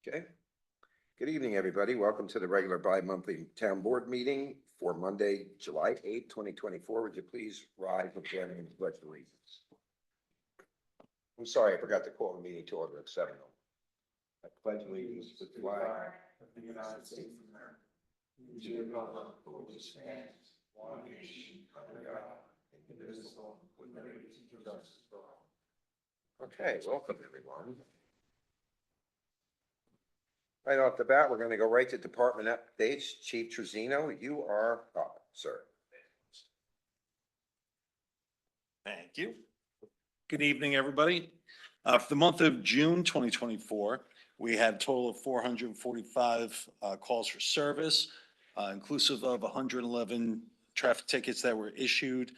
Okay. Good evening, everybody. Welcome to the regular bi-monthly town board meeting for Monday, July 8th, 2024. Would you please rise and join me in the pledge of allegiance? I'm sorry, I forgot to call the meeting to order at 7. I pledge allegiance to the flag of the United States of America, and to the republic for which it stands, one nation, under God, indivisible, with liberty and justice for all. Okay, welcome, everyone. Right off the bat, we're going to go right to department updates. Chief Trezino, you are up, sir. Thank you. Good evening, everybody. For the month of June 2024, we had a total of 445 calls for service, inclusive of 111 traffic tickets that were issued,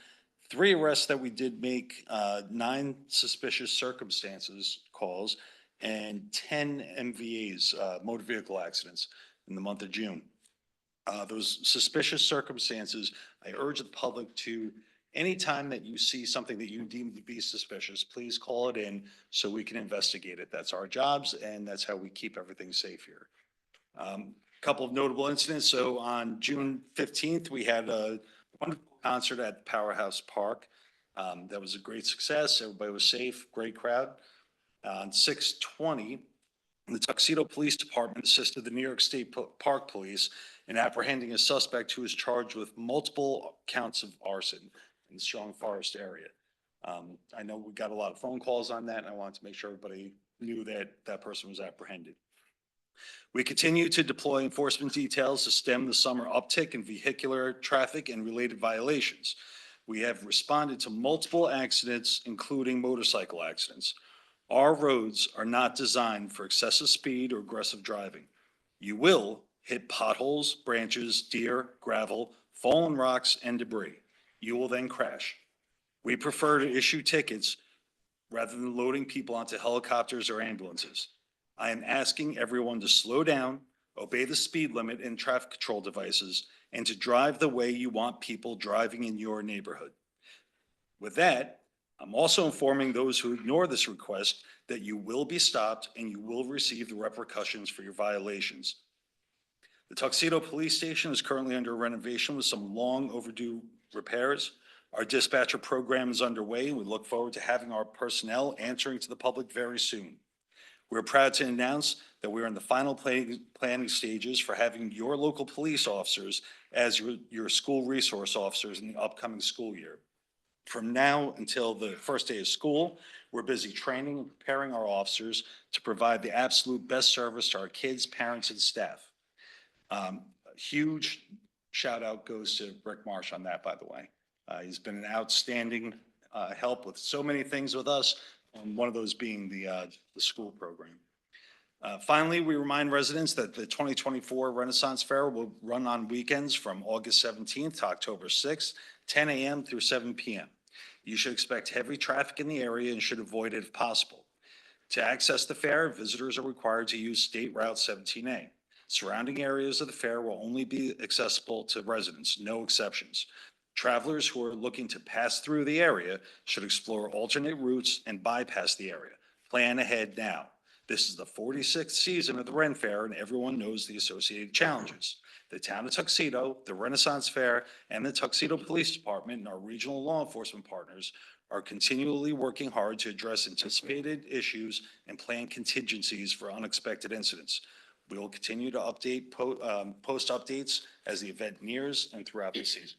3 arrests that we did make, 9 suspicious circumstances calls, and 10 MVAs, motor vehicle accidents in the month of June. Those suspicious circumstances, I urge the public to, anytime that you see something that you deem to be suspicious, please call it in so we can investigate it. That's our jobs, and that's how we keep everything safe here. Couple of notable incidents. So on June 15th, we had a wonderful concert at Powerhouse Park. That was a great success. Everybody was safe, great crowd. On 6/20, the Tuxedo Police Department assisted the New York State Park Police in apprehending a suspect who is charged with multiple counts of arson in the Strong Forest area. I know we got a lot of phone calls on that, and I wanted to make sure everybody knew that that person was apprehended. We continue to deploy enforcement details to stem the summer uptick in vehicular traffic and related violations. We have responded to multiple accidents, including motorcycle accidents. Our roads are not designed for excessive speed or aggressive driving. You will hit potholes, branches, deer, gravel, fallen rocks, and debris. You will then crash. We prefer to issue tickets rather than loading people onto helicopters or ambulances. I am asking everyone to slow down, obey the speed limit and traffic control devices, and to drive the way you want people driving in your neighborhood. With that, I'm also informing those who ignore this request that you will be stopped and you will receive the repercussions for your violations. The Tuxedo Police Station is currently under renovation with some long overdue repairs. Our dispatcher program is underway, and we look forward to having our personnel answering to the public very soon. We're proud to announce that we're in the final planning stages for having your local police officers as your school resource officers in the upcoming school year. From now until the first day of school, we're busy training and preparing our officers to provide the absolute best service to our kids, parents, and staff. A huge shout out goes to Rick Marsh on that, by the way. He's been an outstanding help with so many things with us, and one of those being the school program. Finally, we remind residents that the 2024 Renaissance Fair will run on weekends from August 17th to October 6th, 10 a.m. through 7 p.m. You should expect heavy traffic in the area and should avoid it if possible. To access the fair, visitors are required to use State Route 17A. Surrounding areas of the fair will only be accessible to residents, no exceptions. Travelers who are looking to pass through the area should explore alternate routes and bypass the area. Plan ahead now. This is the 46th season of the Ren Fair, and everyone knows the associated challenges. The town of Tuxedo, the Renaissance Fair, and the Tuxedo Police Department and our regional law enforcement partners are continually working hard to address anticipated issues and plan contingencies for unexpected incidents. We will continue to post updates as the event nears and throughout the season.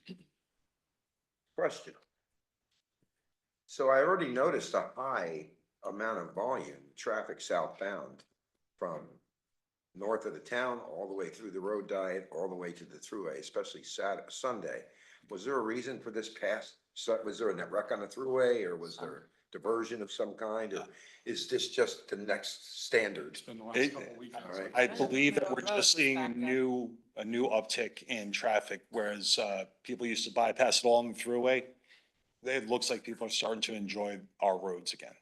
Question. So I already noticed a high amount of volume, traffic southbound from north of the town, all the way through the road diet, all the way to the thruway, especially Saturday, Sunday. Was there a reason for this past? Was there a wreck on the thruway, or was there diversion of some kind, or is this just the next standard? It's been the last couple of weeks. All right. I believe that we're just seeing a new uptick in traffic, whereas people used to bypass it along the thruway. It looks like people are starting to enjoy our roads again.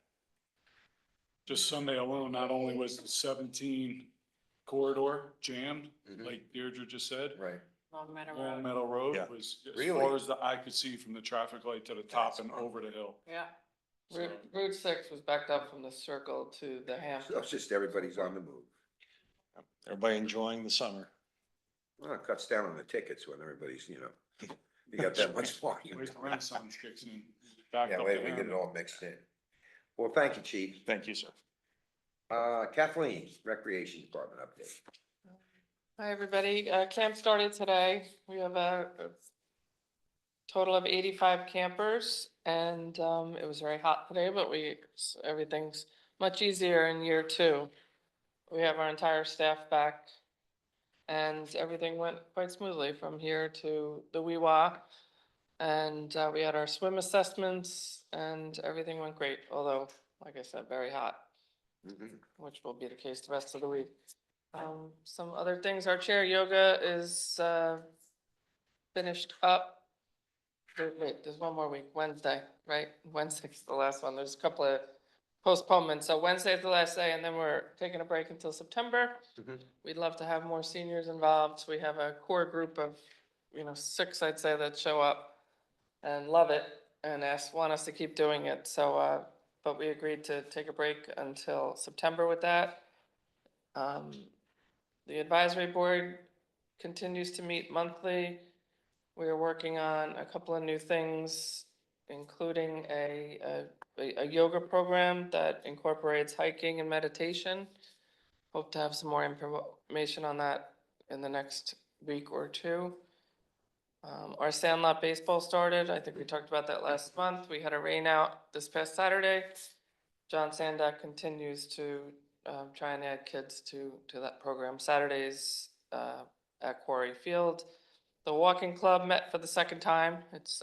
Just Sunday alone, not only was the 17 corridor jammed, like Deirdre just said, Right. Long Meadow Long Road. Meadow Road Yeah. was as Really? far as the eye could see from the traffic light to the top and over the hill. Yeah. So- Route 6 was backed up from the circle to the So Hampton. it's just everybody's on the move. Everybody enjoying the summer? Well, it cuts down on the tickets when everybody's, you got that much volume. Wait till Renaissance kicks in. Back Yeah, up wait, to we get it Hammond. all mixed in. Well, thank you, chief. Thank you, sir. Kathleen, Recreation Department update. Hi, everybody. Camp started today. We have a total of 85 campers, and it was very hot today, but everything's much easier in year 2. We have our entire staff back, and everything went quite smoothly from here to the Weewa. And we had our swim assessments, and everything went great, although, like I said, very hot, which will be the case the rest of the week. Some other things, our chair yoga is finished up. Wait, there's one more week, Wednesday, right? Wednesday's the last one. There's a couple of postponements. So Wednesday's the last day, and then we're taking a break until September. We'd love to have more seniors involved. We have a core group of, 6, I'd say, that show up and love it and want us to keep doing it. So, but we agreed to take a break until September with that. The advisory board continues to meet monthly. We are working on a couple of new things, including a yoga program that incorporates hiking and meditation. Hope to have some more information on that in the next week or 2. Our Sandlot baseball started. I think we talked about that last month. We had a rain out this past Saturday. John Sandak continues to try and add kids to that program. Saturdays at Quarry Field. The walking club met for the second time.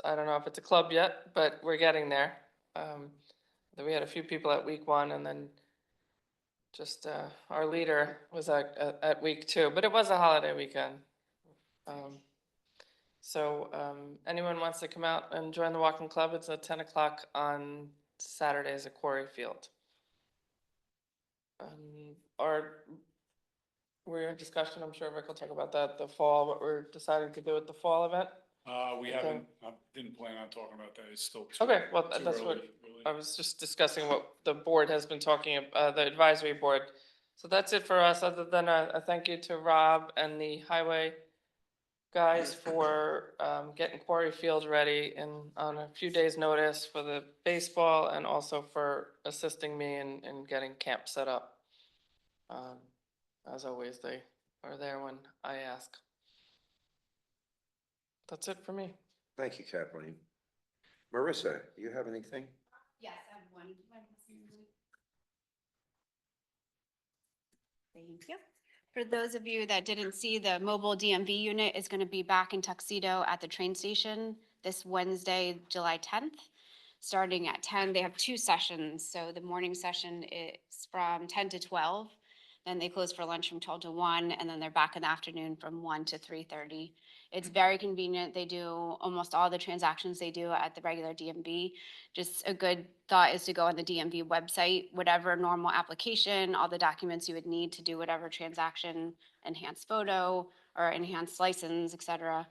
I don't know if it's a club yet, but we're getting there. Then we had a few people at week 1, and then just our leader was at week 2, but it was a holiday weekend. So anyone wants to come out and join the walking club, it's at 10 o'clock on Saturdays at Quarry Field. We're in discussion, I'm sure Rick will talk about that, the fall, what we're deciding to do at the fall event. We Okay. haven't, I didn't plan on talking about that. It's still too. Okay, well, too that's what, early, really. I was just discussing what the board has been talking, the advisory board. So that's it for us, other than a thank you to Rob and the highway guys for getting Quarry Field ready on a few days' notice for the baseball, and also for assisting me in getting camp set up. As always, they are there when I ask. That's it for me. Thank you, Kathleen. Marissa, do you have anything? Yes, I have one. Thank you. For those of you that didn't see, the mobile DMV unit is going to be back in Tuxedo at the train station this Wednesday, July 10th. Starting at 10, they have 2 sessions. So the morning session is from 10 to 12. Then they close for lunch from 12 to 1, and then they're back in the afternoon from 1 to 3:30. It's very convenient. They do almost all the transactions they do at the regular DMV. Just a good thought is to go on the DMV website, whatever normal application, all the documents you would need to do whatever transaction, enhanced photo or enhanced license, et cetera.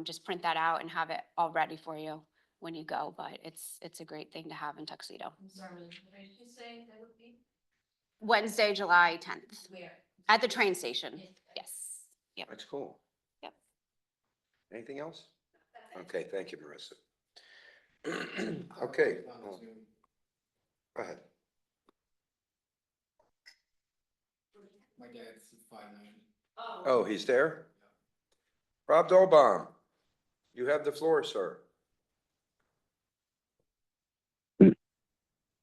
Just print that out and have it all ready for you when you go. But it's a great thing to have in Tuxedo. I'm sorry, what did you say that would be? Wednesday, July 10th, Where? at the train station. Yes. Yep. That's cool. Yep. Anything else? Okay, thank you, Marissa. Okay. Well, go ahead. My dad's 5'9". Oh, he's there? Rob Dolbaum, you have the floor, sir. Can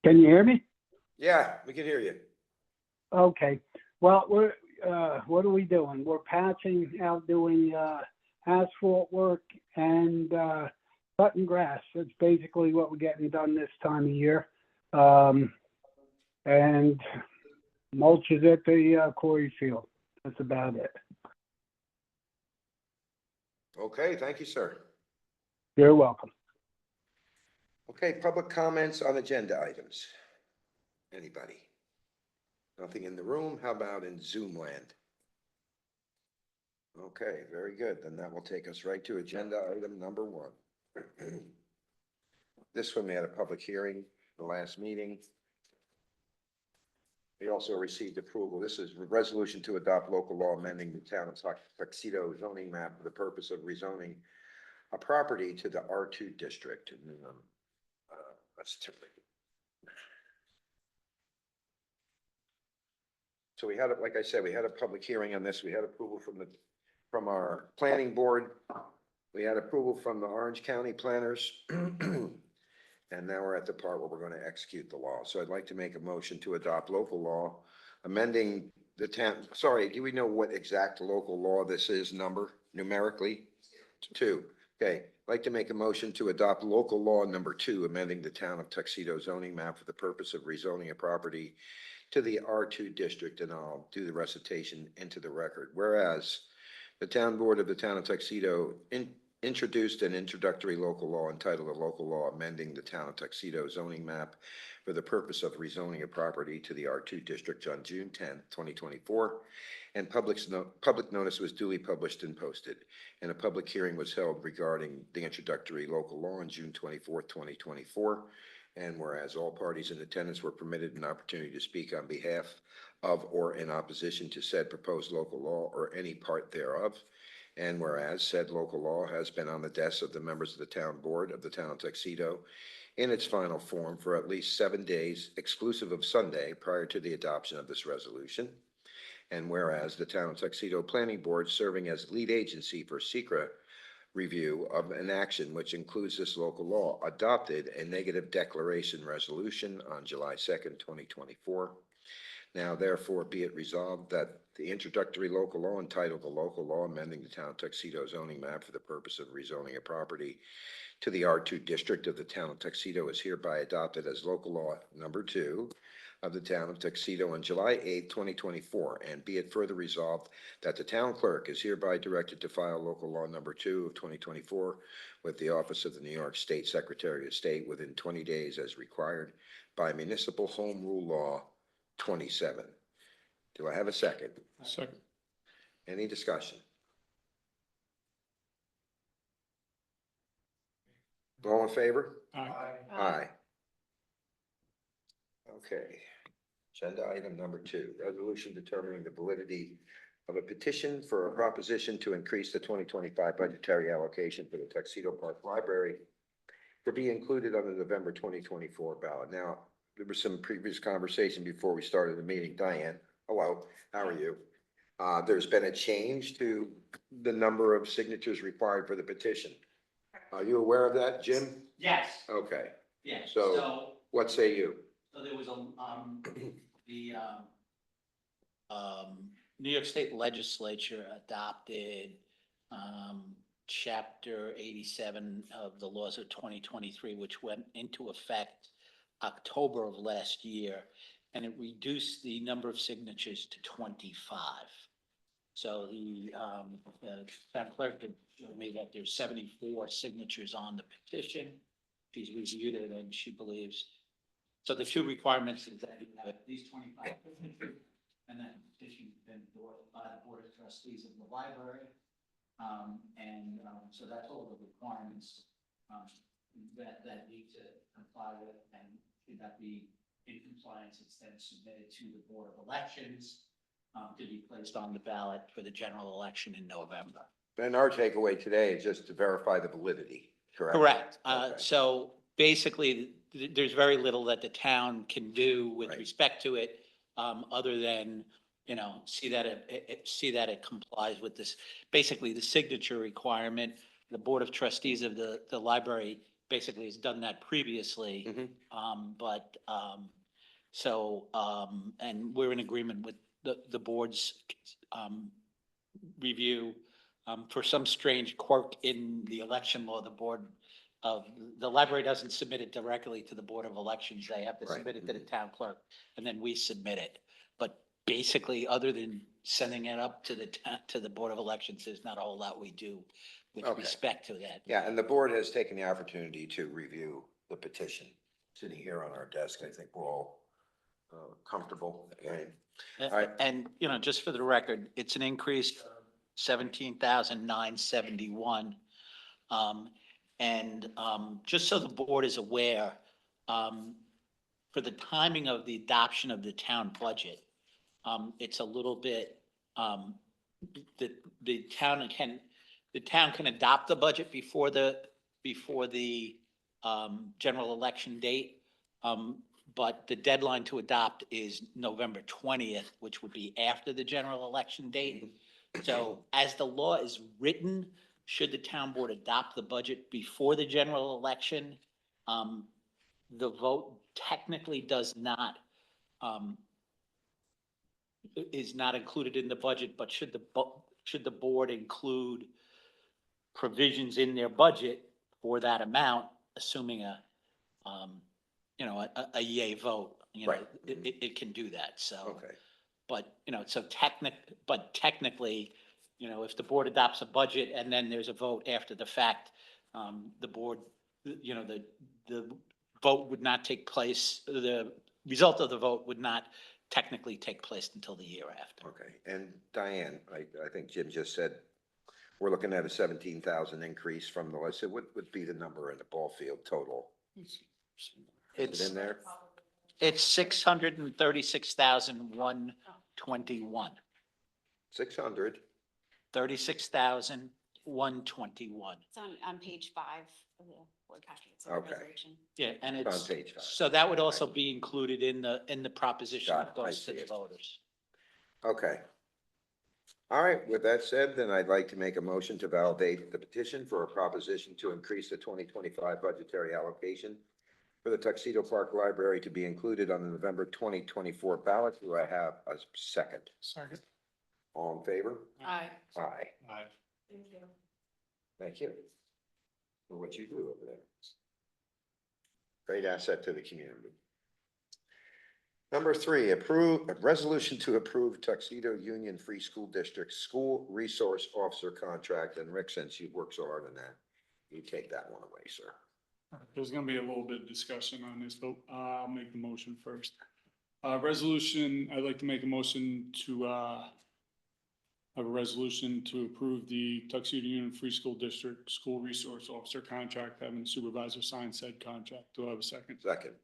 you hear me? Yeah, we can hear you. Okay. Well, what are we doing? We're patching out, doing asphalt work and cutting grass. That's basically what we're getting done this time of year. And mulch is at the Quarry Field. That's about it. Okay, thank you, sir. You're welcome. Okay, public comments on agenda items. Anybody? Nothing in the room? How about in Zoom land? Okay, very good. Then that will take us right to agenda item number 1. This one, we had a public hearing, the last meeting. We also received approval. This is a resolution to adopt local law amending the town of Tuxedo zoning map for the purpose of rezoning a property to the R2 district. And, that's typical. So we had, like I said, we had a public hearing on this. We had approval from our planning board. We had approval from the Orange County planners. And now we're at the part where we're going to execute the law. So I'd like to make a motion to adopt local law, amending the town, sorry, do we know what exact local law this is numerically? 2. Okay, I'd like to make a motion to adopt local law number 2, amending the town of Tuxedo zoning map for the purpose of rezoning a property to the R2 district, and I'll do the recitation into the record. Whereas the town board of the town of Tuxedo introduced an introductory local law entitled a local law amending the town of Tuxedo zoning map for the purpose of rezoning a property to the R2 district on June 10th, 2024. And public notice was duly published and posted. And a public hearing was held regarding the introductory local law on June 24th, 2024. And whereas all parties in attendance were permitted an opportunity to speak on behalf of or in opposition to said proposed local law or any part thereof. And whereas said local law has been on the desks of the members of the town board of the town of Tuxedo in its final form for at least 7 days, exclusive of Sunday, prior to the adoption of this resolution. And whereas the town of Tuxedo Planning Board, serving as lead agency for SECRA review of an action which includes this local law, adopted a negative declaration resolution on July 2nd, 2024. Now therefore be it resolved that the introductory local law entitled the local law amending the town of Tuxedo zoning map for the purpose of rezoning a property to the R2 district of the town of Tuxedo is hereby adopted as local law number 2 of the town of Tuxedo on July 8th, 2024, and be it further resolved that the town clerk is hereby directed to file local law number 2 of 2024 with the office of the New York State Secretary of State within 20 days as required by Municipal Home Rule Law 27. Do I have a second? Second. Any discussion? All in favor? Aye. Aye. Okay. Agenda item number 2, resolution determining the validity of a petition for a proposition to increase the 2025 budgetary allocation for the Tuxedo Park Library to be included on the November 2024 ballot. Now, there was some previous conversation before we started the meeting. Diane, hello, how are you? There's been a change to the number of signatures required for the petition. Are you aware of that, Jim? Yes, Okay, yes, So- so, what say you? so there was the, New York State Legislature adopted, chapter 87 of the laws of 2023, which went into effect October of last year, and it reduced the number of signatures to 25. So the town clerk had showed me that there's 74 signatures on the petition. She's reviewed it and she believes, so the 2 requirements is that you have at least 25 signatures, and that petition's been endorsed by the Board of Trustees of the library. So that's all the requirements that need to comply with, and should that be in compliance, it's then submitted to the Board of Elections to be placed on the ballot for the general election in November. And our takeaway today is just to verify the validity, correct? Correct. Okay. So basically, there's very little that the town can do with Right. respect to it, other than, see that it complies with this. Basically, the signature requirement, the Board of Trustees of the library basically has done that previously. Mhm. And we're in agreement with the board's review. For some strange quirk in the election law, the library doesn't submit it directly to the Board of Elections. They have to Right. submit it to the town clerk, and then we submit it. But basically, other than sending it up to the Board of Elections, there's not a whole lot we do with Okay. respect to that. Yeah, and the board has taken the opportunity to review the petition. Sitting here on our desk, I think we're all comfortable. Okay. All right. And, just for the record, it's an increase of 17,971. Just so the board is aware, for for the timing of the adoption of the town budget, it's a little bit, the town can adopt the budget before the general election date. But the deadline to adopt is November 20th, which would be after the general election date. So as the law is written, should the town board adopt the budget before the general election, the vote technically does not, is not included in the budget, but should the board include provisions in their budget for that amount, assuming a yay vote, Right. it can do that, so. Okay, But, technically, if the board adopts a budget and then there's a vote after the fact, the board, the vote would not take place, the result of the vote would not technically take place until the year after. okay. And Diane, I think Jim just said, we're looking at a 17,000 increase from the, let's say, what would be the number in the ball field total? Is it It's, in there? it's 636,121, 600, 36,121. It's on page 5 of the board packet. It's a Okay. resolution. Yeah, and on it's, page 5. so that would also be included in the proposition Got that it. I goes to see the it. voters. Okay. All right, with that said, then I'd like to make a motion to validate the petition for a proposition to increase the 2025 budgetary allocation for the Tuxedo Park Library to be included on the November 2024 ballot. Do I have a second? Second. All in favor? Aye. Aye. Aye. Thank you. Thank you for what you do over there. Great asset to the community. Number 3, approve, a resolution to approve Tuxedo Union Free School District School Resource Officer Contract. And Rick, since you've worked so hard on that, you take that one away, sir. There's gonna be a little bit of discussion on this, but I'll make the motion first. Resolution, I'd like to make a motion to have a resolution to approve the Tuxedo Union Free School District School Resource Officer Contract, having the supervisor sign said contract. Do I have a second? Second.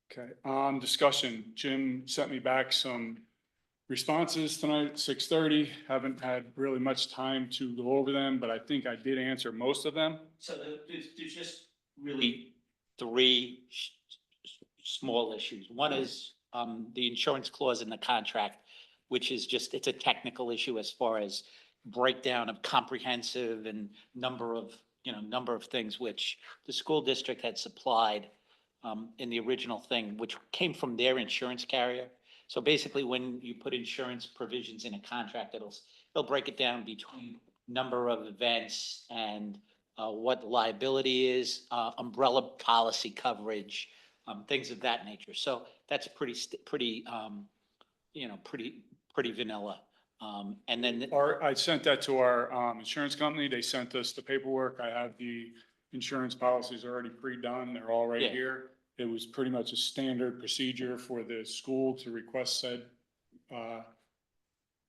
Okay, discussion. Jim sent me back some responses tonight, 6:30. Haven't had really much time to go over them, but I think I did answer most of them. So there's just really three small issues. One is the insurance clause in the contract, which is just, it's a technical issue as far as breakdown of comprehensive and number of things which the school district had supplied in the original thing, which came from their insurance carrier. So basically, when you put insurance provisions in a contract, it'll break it down between number of events and what the liability is, umbrella policy coverage, things of that nature. So that's pretty vanilla. And then I sent that to our insurance company. They sent us the paperwork. I have the insurance policies already pre-done. They're all right Yeah. here. It was pretty much a standard procedure for the school to request said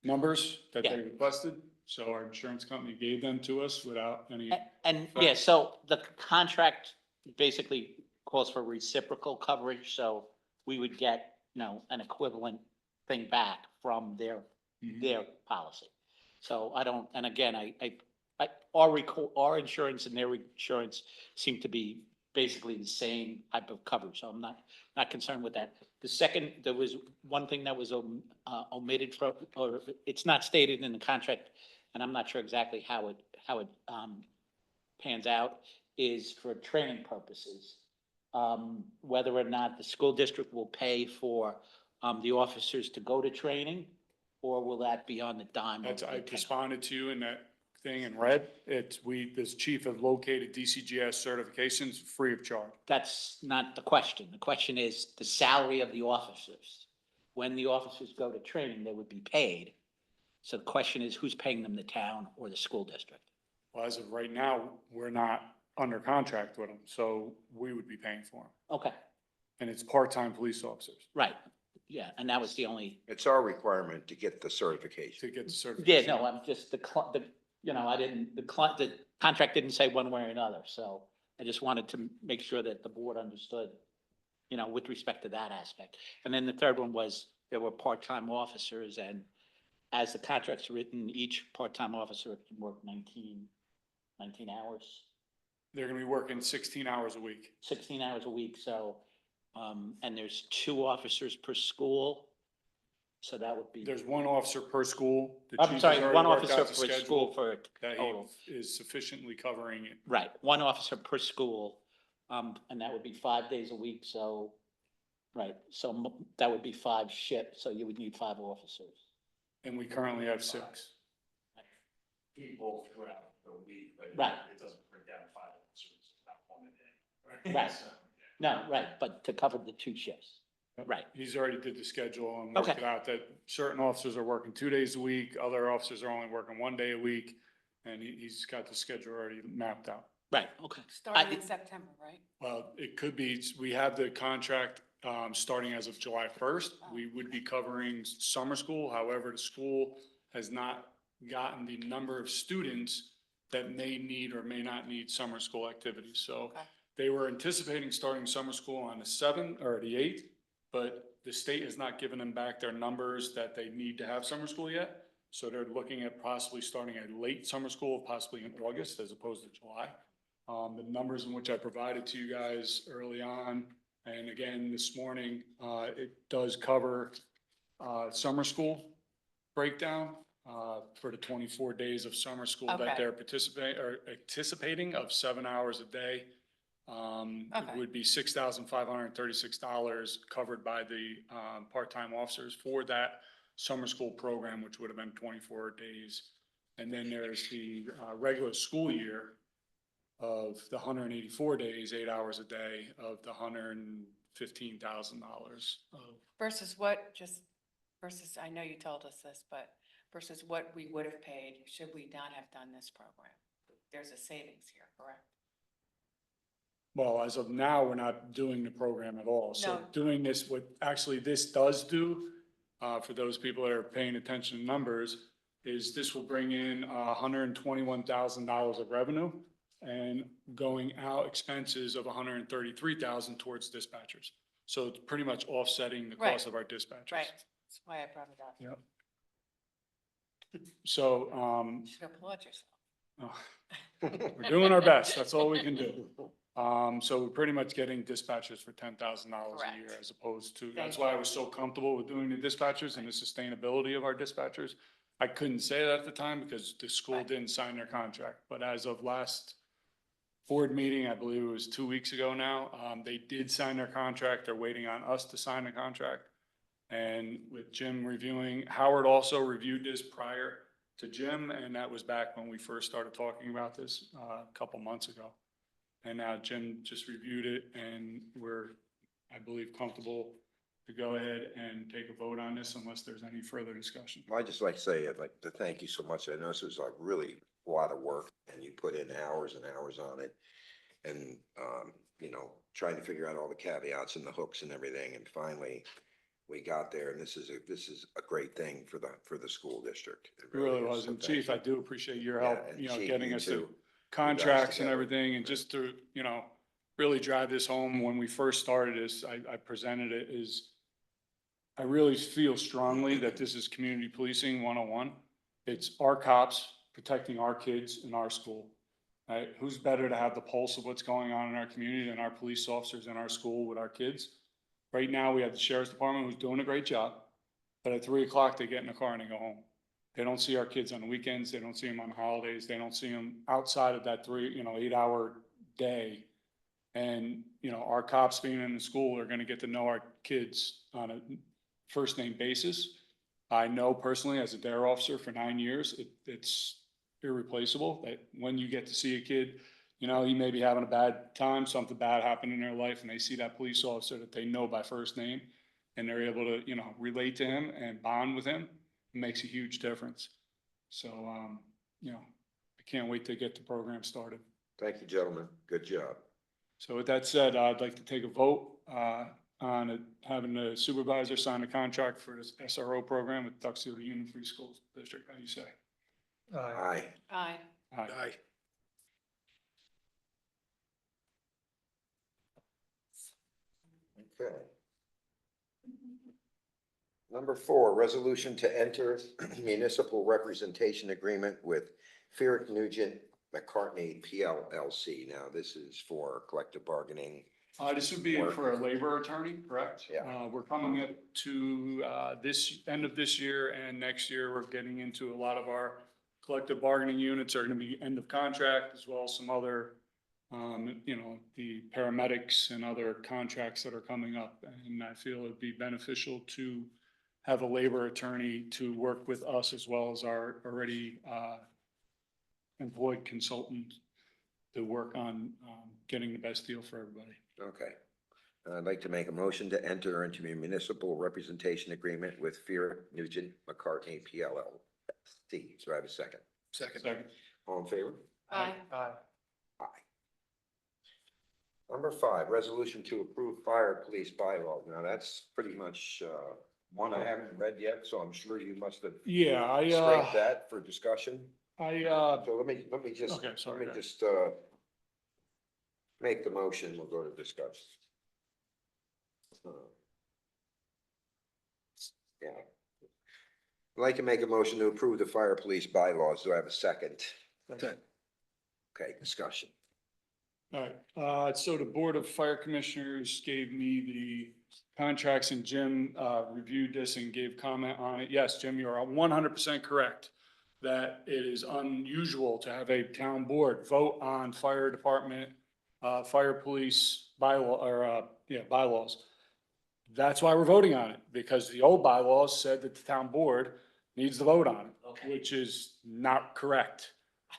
numbers that they Yeah. requested. So our insurance company gave them to us without any, And yeah, so the contract basically calls for reciprocal coverage, so we would get, an equivalent thing back from their policy. So I don't, and again, our insurance and their insurance seem to be basically the same type of coverage, so I'm not concerned with that. The second, there was one thing that was omitted from, or it's not stated in the contract, and I'm not sure exactly how it pans out, is for training purposes. Whether or not the school district will pay for the officers to go to training, or will that be on the dime? of that's, the I town? responded to you in that thing in red. This chief have located DCGS certifications free of charge. That's not the question. The question is the salary of the officers. When the officers go to training, they would be paid. So the question is, who's paying them, the town or the school district? Well, as of right now, we're not under contract with them, so we would be paying for them. Okay, And it's part-time police officers right. Yeah, and that was the only, It's our requirement to get the certification. to get the yeah, certification. no, I'm just, the contract didn't say one way or another, so I just wanted to make sure that the board understood you know, with respect to that aspect. And then the third one was, there were part-time officers, and as the contract's written, each part-time officer can work 19 hours, They're gonna be working 16 hours a week. 16 hours a week, so, and there's 2 officers per school. So that would be, There's one officer per school. The chief I'm has sorry, already one worked officer out the per schedule school for a That total. he is sufficiently covering it. Right, one officer per school, and that would be 5 days a week, so, right, so that would be 5 shifts, so you would need 5 officers. And we currently have 6. People throughout the week, but Right. it doesn't break down 5 officers, not one a day. Right. So, No, right, but to cover the 2 shifts, right, He's already did the schedule and worked Okay. it out that certain officers are working 2 days a week, other officers are only working 1 day a week. And he's got the schedule already mapped out. right, okay. Starting in September, right? Well, it could be, we have the contract, starting as of July 1st. We would be covering summer school. However, the school has not gotten the number of students that may need or may not need summer school activities. So Okay. they were anticipating starting summer school on the 7th or the 8th, but the state has not given them back their numbers that they need to have summer school yet. So they're looking at possibly starting a late summer school, possibly in August as opposed to July. The numbers in which I provided to you guys early on, and again, this morning, it does cover, summer school breakdown, for the 24 days of summer school that Okay. they're anticipating of 7 hours a day. It Okay. would be $6,536 covered by the, part-time officers for that summer school program, which would have been 24 days. And then there's the, regular school year of the 184 days, 8 hours a day of the $115,000 of. Versus what, versus, I know you told us this, but versus what we would have paid should we not have done this program? There's a savings here, correct? Well, as of now, we're not doing the program at all. So No. doing this, what actually this does do, for those people that are paying attention to numbers, is this will bring in $121,000 of revenue and going out expenses of $133,000 towards dispatchers. So it's pretty much offsetting the Right. cost of our dispatchers. Right, that's why I brought it up. Yep. So, You should applaud yourself. we're doing our best. That's all we can do. So we're pretty much getting dispatchers for $10,000 a year Correct. as opposed to, Thank that's why I was so comfortable with doing the dispatchers and the sustainability of our dispatchers. I couldn't say that at the time because the school Right. didn't sign their contract, but as of last board meeting, I believe it was 2 weeks ago now, they did sign their contract. They're waiting on us to sign the contract. And with Jim reviewing, Howard also reviewed this prior to Jim, and that was back when we first started talking about this, a couple months ago. And now Jim just reviewed it and we're, I believe, comfortable to go ahead and take a vote on this unless there's any further discussion. I'd just like to say, I'd like to thank you so much. I know this was like really a lot of work and you put in hours and hours on it. And, you know, trying to figure out all the caveats and the hooks and everything. And finally, we got there and this is a great thing for the school district. It really is. was. So And thank Chief, I you. do appreciate your Yeah, help, and you know, Chief, getting you us too. the contracts and together. everything and just to, you know, really drive this home. When we first started this, I presented it as, I really feel strongly that this is community policing 101. It's our cops protecting our kids in our school. Right? Who's better to have the pulse of what's going on in our community than our police officers in our school with our kids? Right now, we have the sheriff's department who's doing a great job, but at 3 o'clock, they get in the car and they go home. They don't see our kids on the weekends. They don't see them on holidays. They don't see them outside of that 8-hour day. And, you know, our cops being in the school are gonna get to know our kids on a first name basis. I know personally, as a DARE officer for 9 years, it's irreplaceable that when you get to see a kid, you know, he may be having a bad time, something bad happened in their life, and they see that police officer that they know by first name, and they're able to, you know, relate to him and bond with him, it makes a huge difference. So, you know, I can't wait to get the program started. Thank you, gentlemen. Good job. So with that said, I'd like to take a vote on having the supervisor sign a contract for this SRO program with Tuxedo Union Free Schools District. How do you say? Aye. Aye. Aye. Okay. Number 4, resolution to enter municipal representation agreement with Fiat Nugent McCartney PLLC. Now, this is for collective bargaining. This would be for a labor attorney, correct? Yeah. We're coming up to, this, end of this year and next year, we're getting into a lot of our collective bargaining units are gonna be end of contract, as well as some other, the paramedics and other contracts that are coming up. And I feel it'd be beneficial to have a labor attorney to work with us as well as our already, employed consultant to work on, getting the best deal for everybody. Okay. I'd like to make a motion to enter into a municipal representation agreement with Fiat Nugent McCartney PLLC. So I have a second. Second. Second. All in favor? Aye. Aye. Aye. Number 5, resolution to approve fire police bylaw. Now, that's pretty much, one I haven't read yet, so I'm sure you must have Yeah, scraped that for discussion. I, So let me just, Okay, sorry, let me go ahead. just, make the motion, we'll go to discuss. Yeah. I'd like to make a motion to approve the fire police bylaws. Do I have a second? Okay, discussion. all right, so the Board of Fire Commissioners gave me the contracts and Jim, reviewed this and gave comment on it. Yes, Jim, you are 100% correct that it is unusual to have a town board vote on fire department, fire police bylaw, or, bylaws. That's why we're voting on it, because the old bylaws said that the town board needs to vote on it, which is not correct.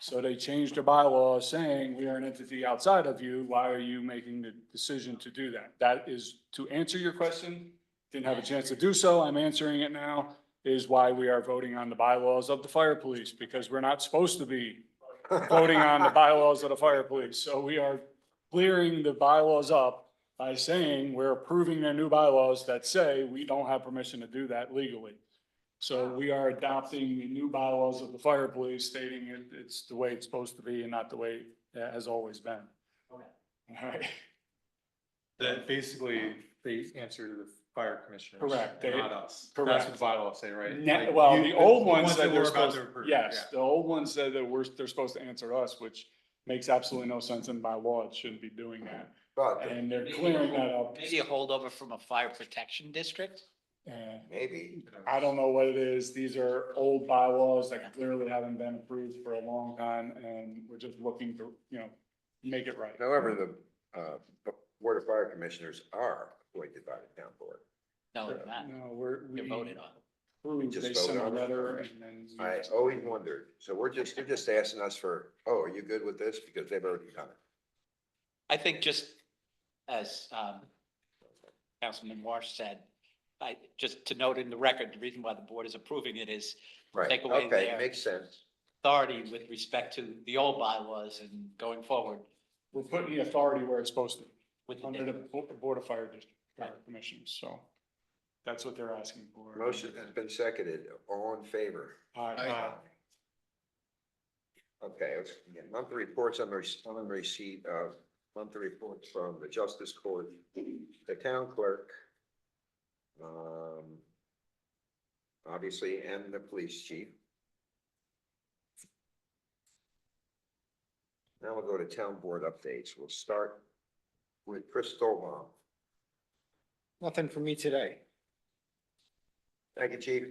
So they changed their bylaws saying we are an entity outside of you. Why are you making the decision to do that? That is to answer your question. Didn't have a chance to do so. I'm answering it now, is why we are voting on the bylaws of the fire police, because we're not supposed to be voting on the bylaws of the fire police. So we are clearing the bylaws up by saying we're approving their new bylaws that say we don't have permission to do that legally. So we are adopting the new bylaws of the fire police stating it's the way it's supposed to be and not the way it has always been. All right, That basically they answer to the fire commissioners. Correct. They- Not us. correct. That's what the bylaws say, right? Like, well, you- the old ones that said they're we're about supposed, to approve, yes, yeah. the old ones said that they're supposed to answer us, which makes absolutely no sense, and by law, it shouldn't be doing that. But And they're clearing that up. Maybe a holdover from a fire protection district? And maybe, I don't know what it is. These are old bylaws that clearly haven't been approved for a long time, and we're just looking to, make it right. however, the Board of Fire Commissioners are appointed by the town board. No, it's not. No, You're voted on. approved. just They sent a voted on it? letter and then. I always wondered, so they're just asking us for, oh, are you good with this? Because they've already done it. I think just as Councilman Marsh said, just to note in the record, the reason why the board is approving it is Right, take away okay, their makes sense. authority with respect to the old bylaws and going forward We're putting the authority where it's supposed to, be, with under the. the Board of Fire District, Fire Commissioners, so that's what they're asking for. Motion has been seconded. All in favor? Aye. Okay, let's get monthly reports on the receipt of monthly reports from the Justice Court, the town clerk, obviously, and the police chief. Now we'll go to town board updates. We'll start with Chris Stolbaum. Nothing for me today. Thank you, chief.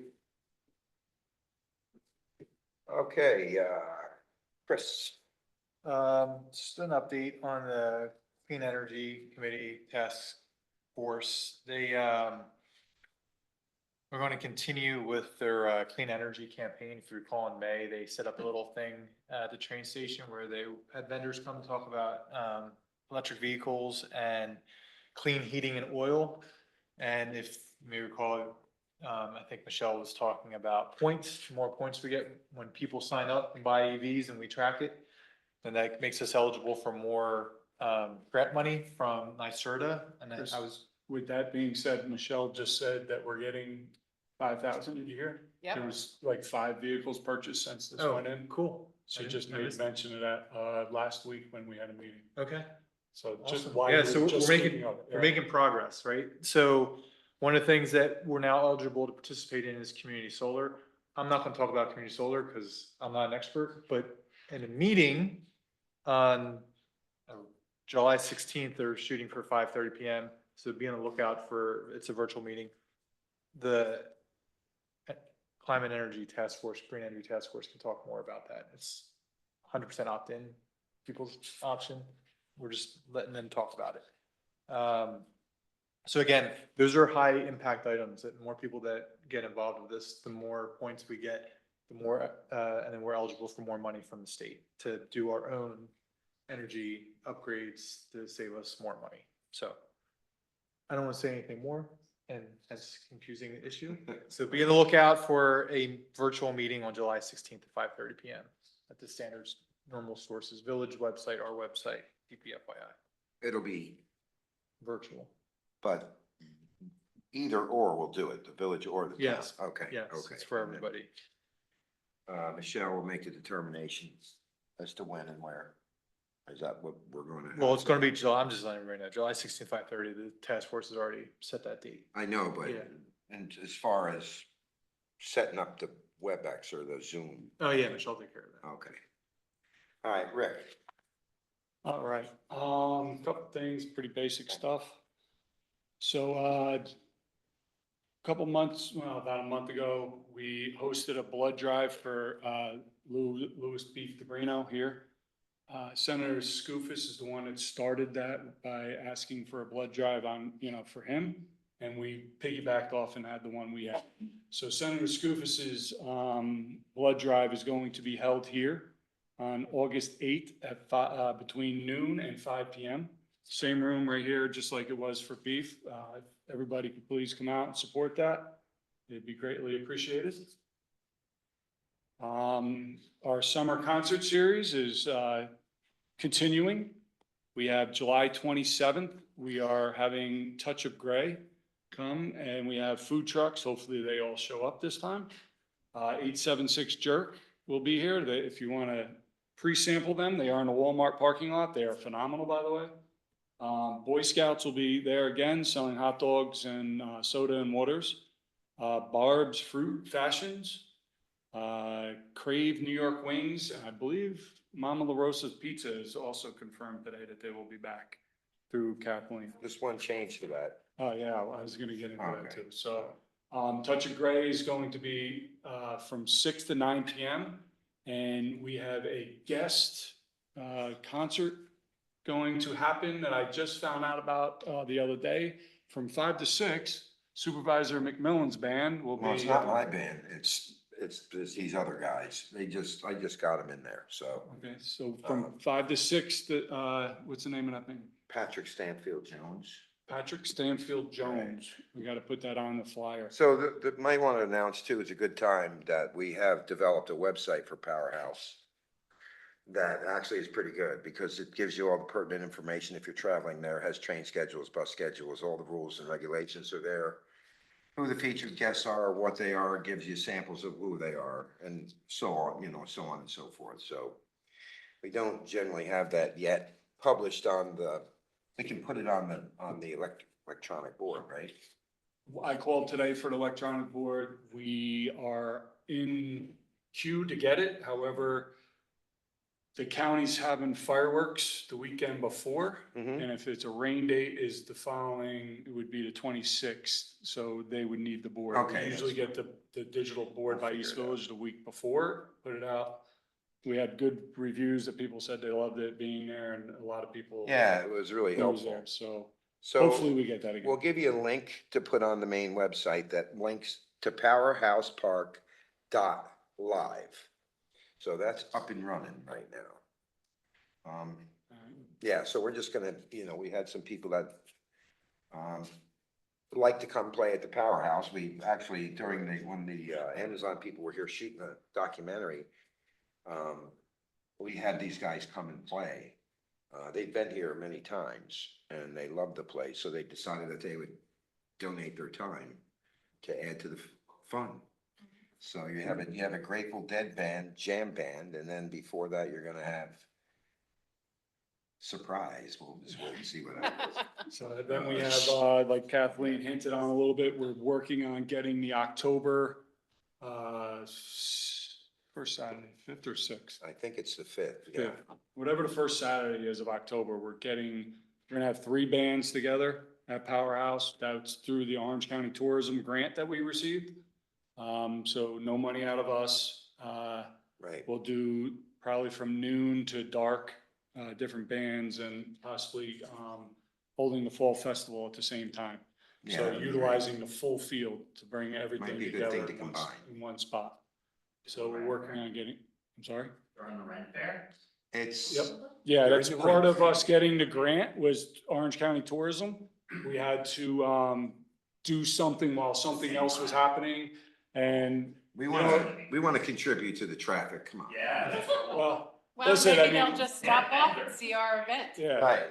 Okay, Chris. Just an update on the Clean Energy Committee Task Force. They, we're going to continue with their clean energy campaign. If you recall in May, they set up a little thing at the train station where they had vendors come talk about electric vehicles and clean heating and oil. And if you may recall, I think Michelle was talking about points, more points we get when people sign up and buy EVs and we track it. And that makes us eligible for more grant money from NYSERDA. And then I was, With that being said, Michelle just said that we're getting 5,000 a year. Yep. There was like 5 vehicles purchased since this oh, went in. cool. She I just didn't made notice that. mention of that last week when we had a meeting. Okay. So just Awesome. why Yeah, we're so just we're thinking of it, we're yeah. making progress, right? So one of the things that we're now eligible to participate in is community solar. I'm not gonna talk about community solar because I'm not an expert, but in a meeting on July 16th, they're shooting for 5:30 PM. So be on the lookout for, it's a virtual meeting. The Climate Energy Task Force, Green Energy Task Force can talk more about that. It's 100% opt-in, people's option. We're just letting them talk about it. So again, those are high impact items that more people that get involved with this, the more points we get, the more, and then we're eligible for more money from the state to do our own energy upgrades to save us more money. So I don't want to say anything more, and that's confusing the issue. So be on the lookout for a virtual meeting on July 16th at 5:30 PM at the Standards Normal Sources Village website, our website, DPFYI, It'll be, virtual. but either or will do it, the village or the town. Yes. Okay. Yes, Okay. it's for And then, everybody. Michelle will make the determination as to when and where. Is that what we're going to? Well, it's gonna be July, I'm just letting you right now, July 16th, 5:30, the task force has already set that date. I know, but, Yeah. and as far as setting up the WebEx or the Zoom, Oh, yeah, Michelle, take care of that. okay. All right, Rick. All right, couple things, pretty basic stuff. So, couple months, well, about a month ago, we hosted a blood drive for, Louis Beef DeBrino here. Senator Skoufis is the one that started that by asking for a blood drive on, for him. And we piggybacked off and had the one we had. So Senator Skoufis's, blood drive is going to be held here on August 8th at between noon and 5 PM. Same room right here, just like it was for beef. If everybody could please come out and support that. It'd be greatly appreciated. Our summer concert series is continuing. We have July 27th. We are having Touch of Gray come, and we have food trucks. Hopefully they all show up this time. 876 Jerk will be here. If you want to pre-sample them, they are in the Walmart parking lot. They are phenomenal, by the way. Boy Scouts will be there again, selling hot dogs and soda and waters. Barb's Fruit Fashions, Crave New York Wings, and I believe Mama La Rosa's Pizza is also confirmed today that they will be back through Kathleen. Just one change to that. Oh, yeah, I was gonna get into that Okay. too. So, Touch of Gray is going to be, from 6 to 9 PM. And we have a guest, concert going to happen that I just found out about, the other day. From 5 to 6, Supervisor McMillan's band will be. Well, it's not my band. It's these other guys. I just got them in there. So Okay, so from 5 to 6, what's the name of that thing? Patrick Stanfield Jones. Patrick Stanfield Jones. We gotta put that on the flyer. So might want to announce too, it's a good time that we have developed a website for Powerhouse. That actually is pretty good because it gives you all the pertinent information if you're traveling there, has train schedules, bus schedules, all the rules and regulations are there. Who the featured guests are, what they are, gives you samples of who they are and so on, so on and so forth. So we don't generally have that yet published we can put it on the electronic board, right? I called today for the electronic board. We are in queue to get it. However, the county's having fireworks the weekend before. Mhm. And if it's a rain date is the following, it would be the 26th. So they would need the board. Okay, We usually that's get the digital board I'll by figure East it out. Village the week before, put it out. We had good reviews that people said they loved it being there and a lot of people. Yeah, it was really It was helpful. there. So So hopefully we get that again. we'll give you a link to put on the main website that links to powerhousepark.live. So that's up and running right now. Yeah, so we're just gonna, we had some people that would like to come play at the Powerhouse. We actually, when the Amazon people were here shooting a documentary, we had these guys come and play. They've been here many times and they loved the place, so they decided that they would donate their time to add to the fun. So you have a Grateful Dead band, jam band, and then before that, you're gonna have surprise. We'll just wait and see what happens. So then we have, like Kathleen hinted on a little bit, we're working on getting the October, first Saturday, 5th or 6th? I think it's the 5th, yeah. 5th. Whatever the first Saturday is of October, we're gonna have 3 bands together at Powerhouse. That's through the Orange County Tourism Grant that we received. So no money out of us. Right. We'll do probably from noon to dark, different bands and possibly, holding the fall festival at the same time. So Yeah, that'd be utilizing the full field to bring everything be a good thing together to combine. in one spot. So we're working on getting, I'm sorry? It's. Yep. Yeah, There that's is a part grant. of us getting the grant was Orange County Tourism. We had to, do something while something else was happening and, We You want know to, we want to contribute to the traffic, come on. well, Well, Listen, maybe I they'll mean- just stop off and see our event. yeah. Right.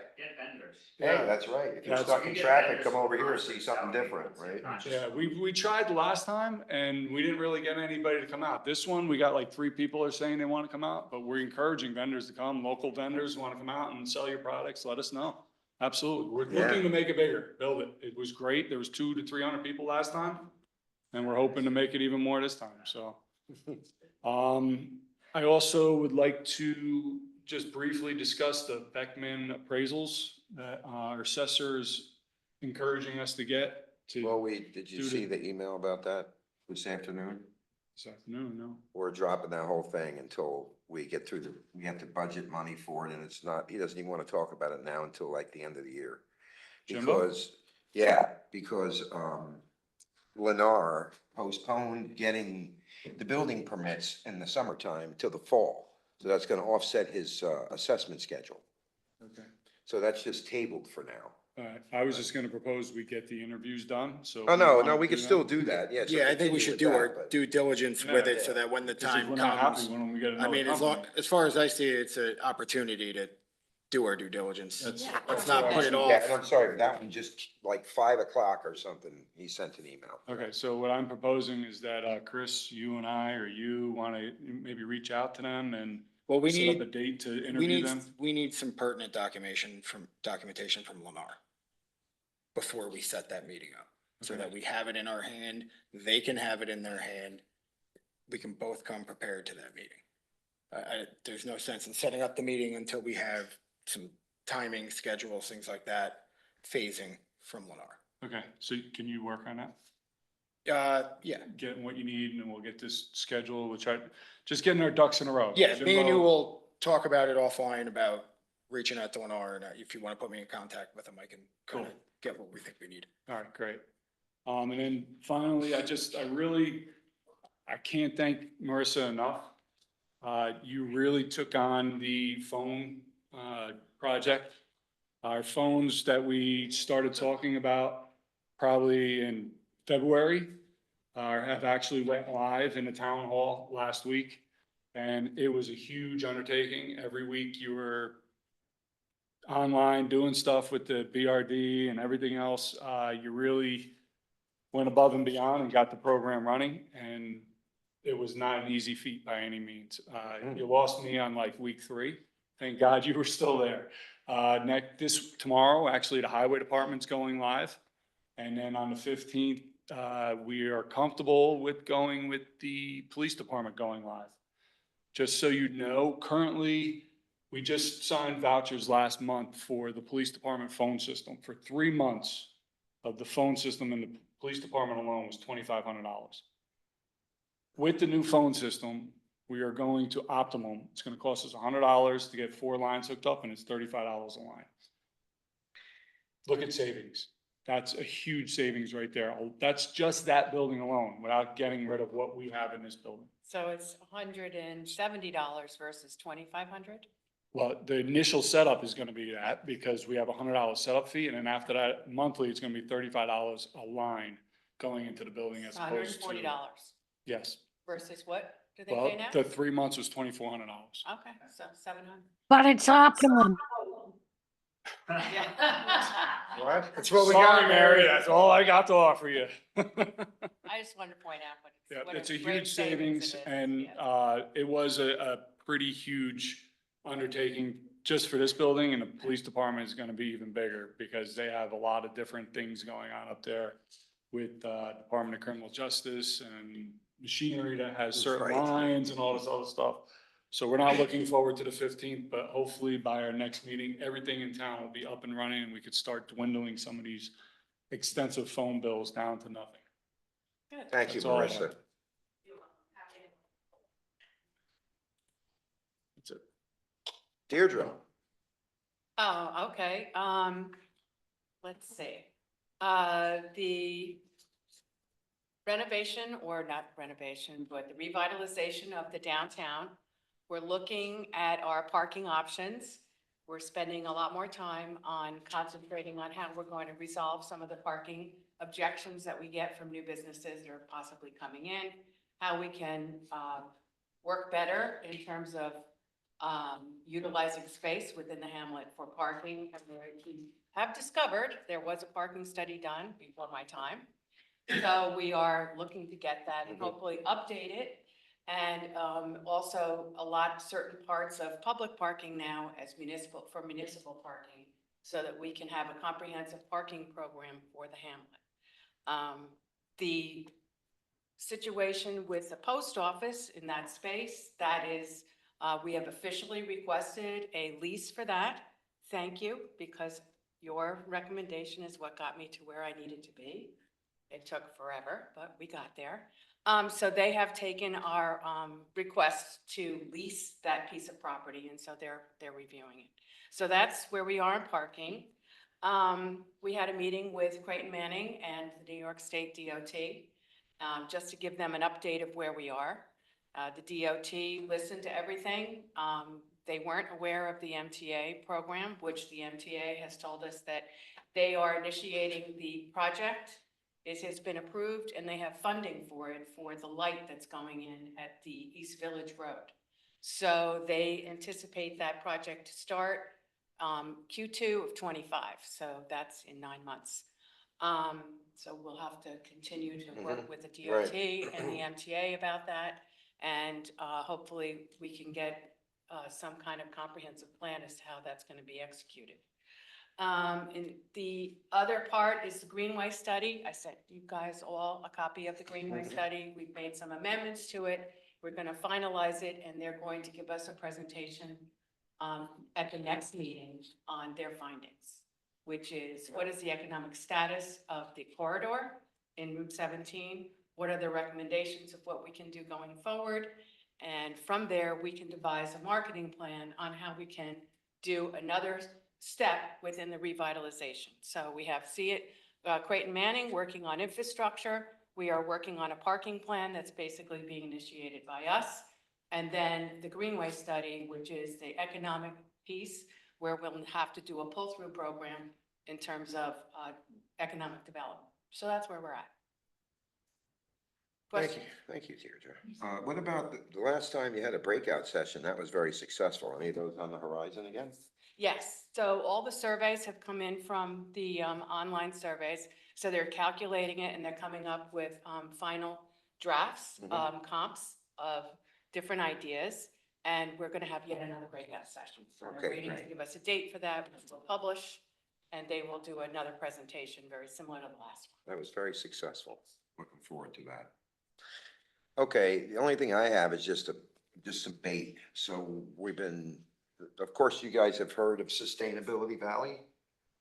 Hey, Yeah. that's right. If you're That's- stuck in traffic, come over here and see something different, right? Yeah, we tried last time and we didn't really get anybody to come out. This one, we got like 3 people are saying they want to come out, but we're encouraging vendors to come, local vendors want to come out and sell your products, let us know. Absolutely. We're Yeah. looking to make it bigger, build it. It was great. There was 200 to 300 people last time. And we're hoping to make it even more this time, so. I also would like to just briefly discuss the Beckman appraisals that our assessor is encouraging us to get Well, to did you Due to- see the email about that this afternoon? this afternoon, no? We're dropping that whole thing until we get through we have to budget money for it, and it's not, he doesn't even want to talk about it now until like the end of the year. Jimbo? Because, Lennar postponed getting the building permits in the summertime till the fall. So that's gonna offset his, assessment schedule. Okay. So that's just tabled for now. All right, I was just gonna propose we get the interviews done, so. Oh, if you no, wanna no, we do could that- still do that, yeah. so Yeah, I think we continue should with do that, our but- due diligence with Yeah. it so that when the Because if time we're not happy comes. when we get I another mean, company. as far as I see it, it's an opportunity to do our due diligence. That's- Yeah. Let's not put it Yeah, off. and I'm sorry, but that one just like 5 o'clock or something, he sent an email. Okay, so what I'm proposing is that, Chris, you and I, or you wanna maybe reach out to them and Well, we set up a need, date to we interview need, them? we need some pertinent documentation from Lennar before we set that meeting up, so Okay. that we have it in our hand, they can have it in their hand. We can both come prepared to that meeting. There's no sense in setting up the meeting until we have some timing, schedules, things like that, phasing from Lennar. Okay, so can you work on that? Yeah, Getting what you need and then we'll get this schedule, we'll try, just getting our ducks in a row. yeah, me and you Jimbo- will talk about it offline about reaching out to Lennar, and if you want to put me in contact with them, I can kind of Cool. get what we think we need. All right, great. And then finally, I can't thank Marissa enough. You really took on the phone, project. Our phones that we started talking about probably in February, have actually went live in the town hall last week. And it was a huge undertaking. Every week you were online doing stuff with the BRD and everything else. You really went above and beyond and got the program running, and it was not an easy feat by any means. You lost me on like week 3. Thank God you were still there. Tomorrow, actually, the highway department's going live. And then on the 15th, we are comfortable with going with the police department going live. Just so you know, currently, we just signed vouchers last month for the police department phone system. For 3 months of the phone system in the police department alone was $2,500. With the new phone system, we are going to Optimum. It's gonna cost us $100 to get 4 lines hooked up, and it's $35 a line. Look at savings. That's a huge savings right there. That's just that building alone, without getting rid of what we have in this building. So it's $170 versus 2,500? Well, the initial setup is gonna be that, because we have a $100 setup fee, and then after that, monthly, it's gonna be $35 a line going into the building as opposed to. $140 Yes. versus what do they Well, pay now? the 3 months was $2,400. Okay, so 700. But it's optimum. Yeah. What? That's what we Sorry, got, Mary, that's all I got to offer you. I just wanted to point out, but Yeah, what it's a great huge savings it is, and, yeah. it was a pretty huge undertaking just for this building, and the police department is gonna be even bigger because they have a lot of different things going on up there with, Department of Criminal Justice and machinery that has certain Right. lines and all this other stuff. So we're not looking forward to the 15th, but hopefully by our next meeting, everything in town will be up and running and we could start dwindling some of these extensive phone bills down to nothing. Good. Thank you, That's all I Marissa. have. That's it. Deirdre, Oh, okay, let's see. The renovation, or not renovation, but the revitalization of the downtown. We're looking at our parking options. We're spending a lot more time on concentrating on how we're going to resolve some of the parking objections that we get from new businesses that are possibly coming in, how we can, work better in terms of utilizing space within the hamlet for parking. And we have discovered there was a parking study done before my time. So we are looking to get that and hopefully update it. And also certain parts of public parking now as municipal parking, so that we can have a comprehensive parking program for the hamlet. The situation with the post office in that space, that is, we have officially requested a lease for that. Thank you, because your recommendation is what got me to where I needed to be. It took forever, but we got there. So they have taken our request to lease that piece of property, and so they're reviewing it. So that's where we are in parking. We had a meeting with Creighton Manning and the New York State DOT, just to give them an update of where we are. The DOT listened to everything. They weren't aware of the MTA program, which the MTA has told us that they are initiating the project. It has been approved and they have funding for it, for the light that's going in at the East Village Road. So they anticipate that project to start Q2 of '25. So that's in 9 months. So we'll have to continue to work with the DOT and the MTA about that. And hopefully we can get some kind of comprehensive plan as to how that's going to be executed. And the other part is the Greenway study. I sent you guys all a copy of the Greenway study. We've made some amendments to it. We're going to finalize it, and they're going to give us a presentation at the next meeting on their findings, which is what is the economic status of the corridor in Route 17? What are the recommendations of what we can do going forward? And from there, we can devise a marketing plan on how we can do another step within the revitalization. So we have Creighton Manning working on infrastructure. We are working on a parking plan that's basically being initiated by us. And then the Greenway study, which is the economic piece, where we'll have to do a pull-through program in terms of economic development. So that's where we're at. Thank you, Deirdre. What about the last time you had a breakout session? That was very successful. Any of those on the horizon again? Yes, so all the surveys have come in from the online surveys. So they're calculating it and they're coming up with final drafts, comps of different ideas. And we're going to have yet another breakout session. So we're waiting to give us a date for that, which we'll publish. And they will do another presentation very similar to the last one. That was very successful. Looking forward to that. Okay, the only thing I have is just some bait. So we've been, of course, you guys have heard of Sustainability Valley.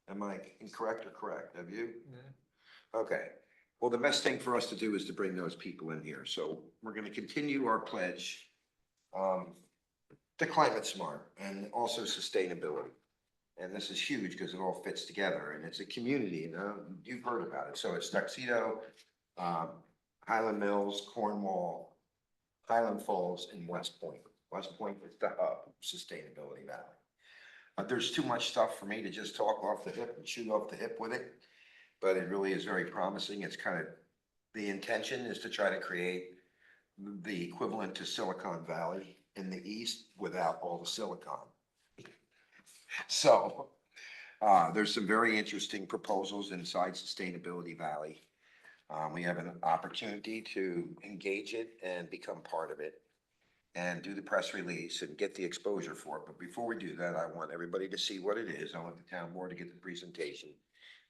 Am I incorrect or correct? Have you? Okay. Well, the best thing for us to do is to bring those people in here. So we're going to continue our pledge to climate smart and also sustainability. And this is huge because it all fits together and it's a community, you know, you've heard about it. So it's Tuxedo, Highland Mills, Cornwall, Highland Falls, and West Point. West Point is the hub of Sustainability Valley. There's too much stuff for me to just talk off the hip and shoot off the hip with it, but it really is very promising. It's kind of, the intention is to try to create the equivalent to Silicon Valley in the East without all the silicon. So there's some very interesting proposals inside Sustainability Valley. We have an opportunity to engage it and become part of it. and do the press release and get the exposure for it. But before we do that, I want everybody to see what it is. I want the town board to get the presentation.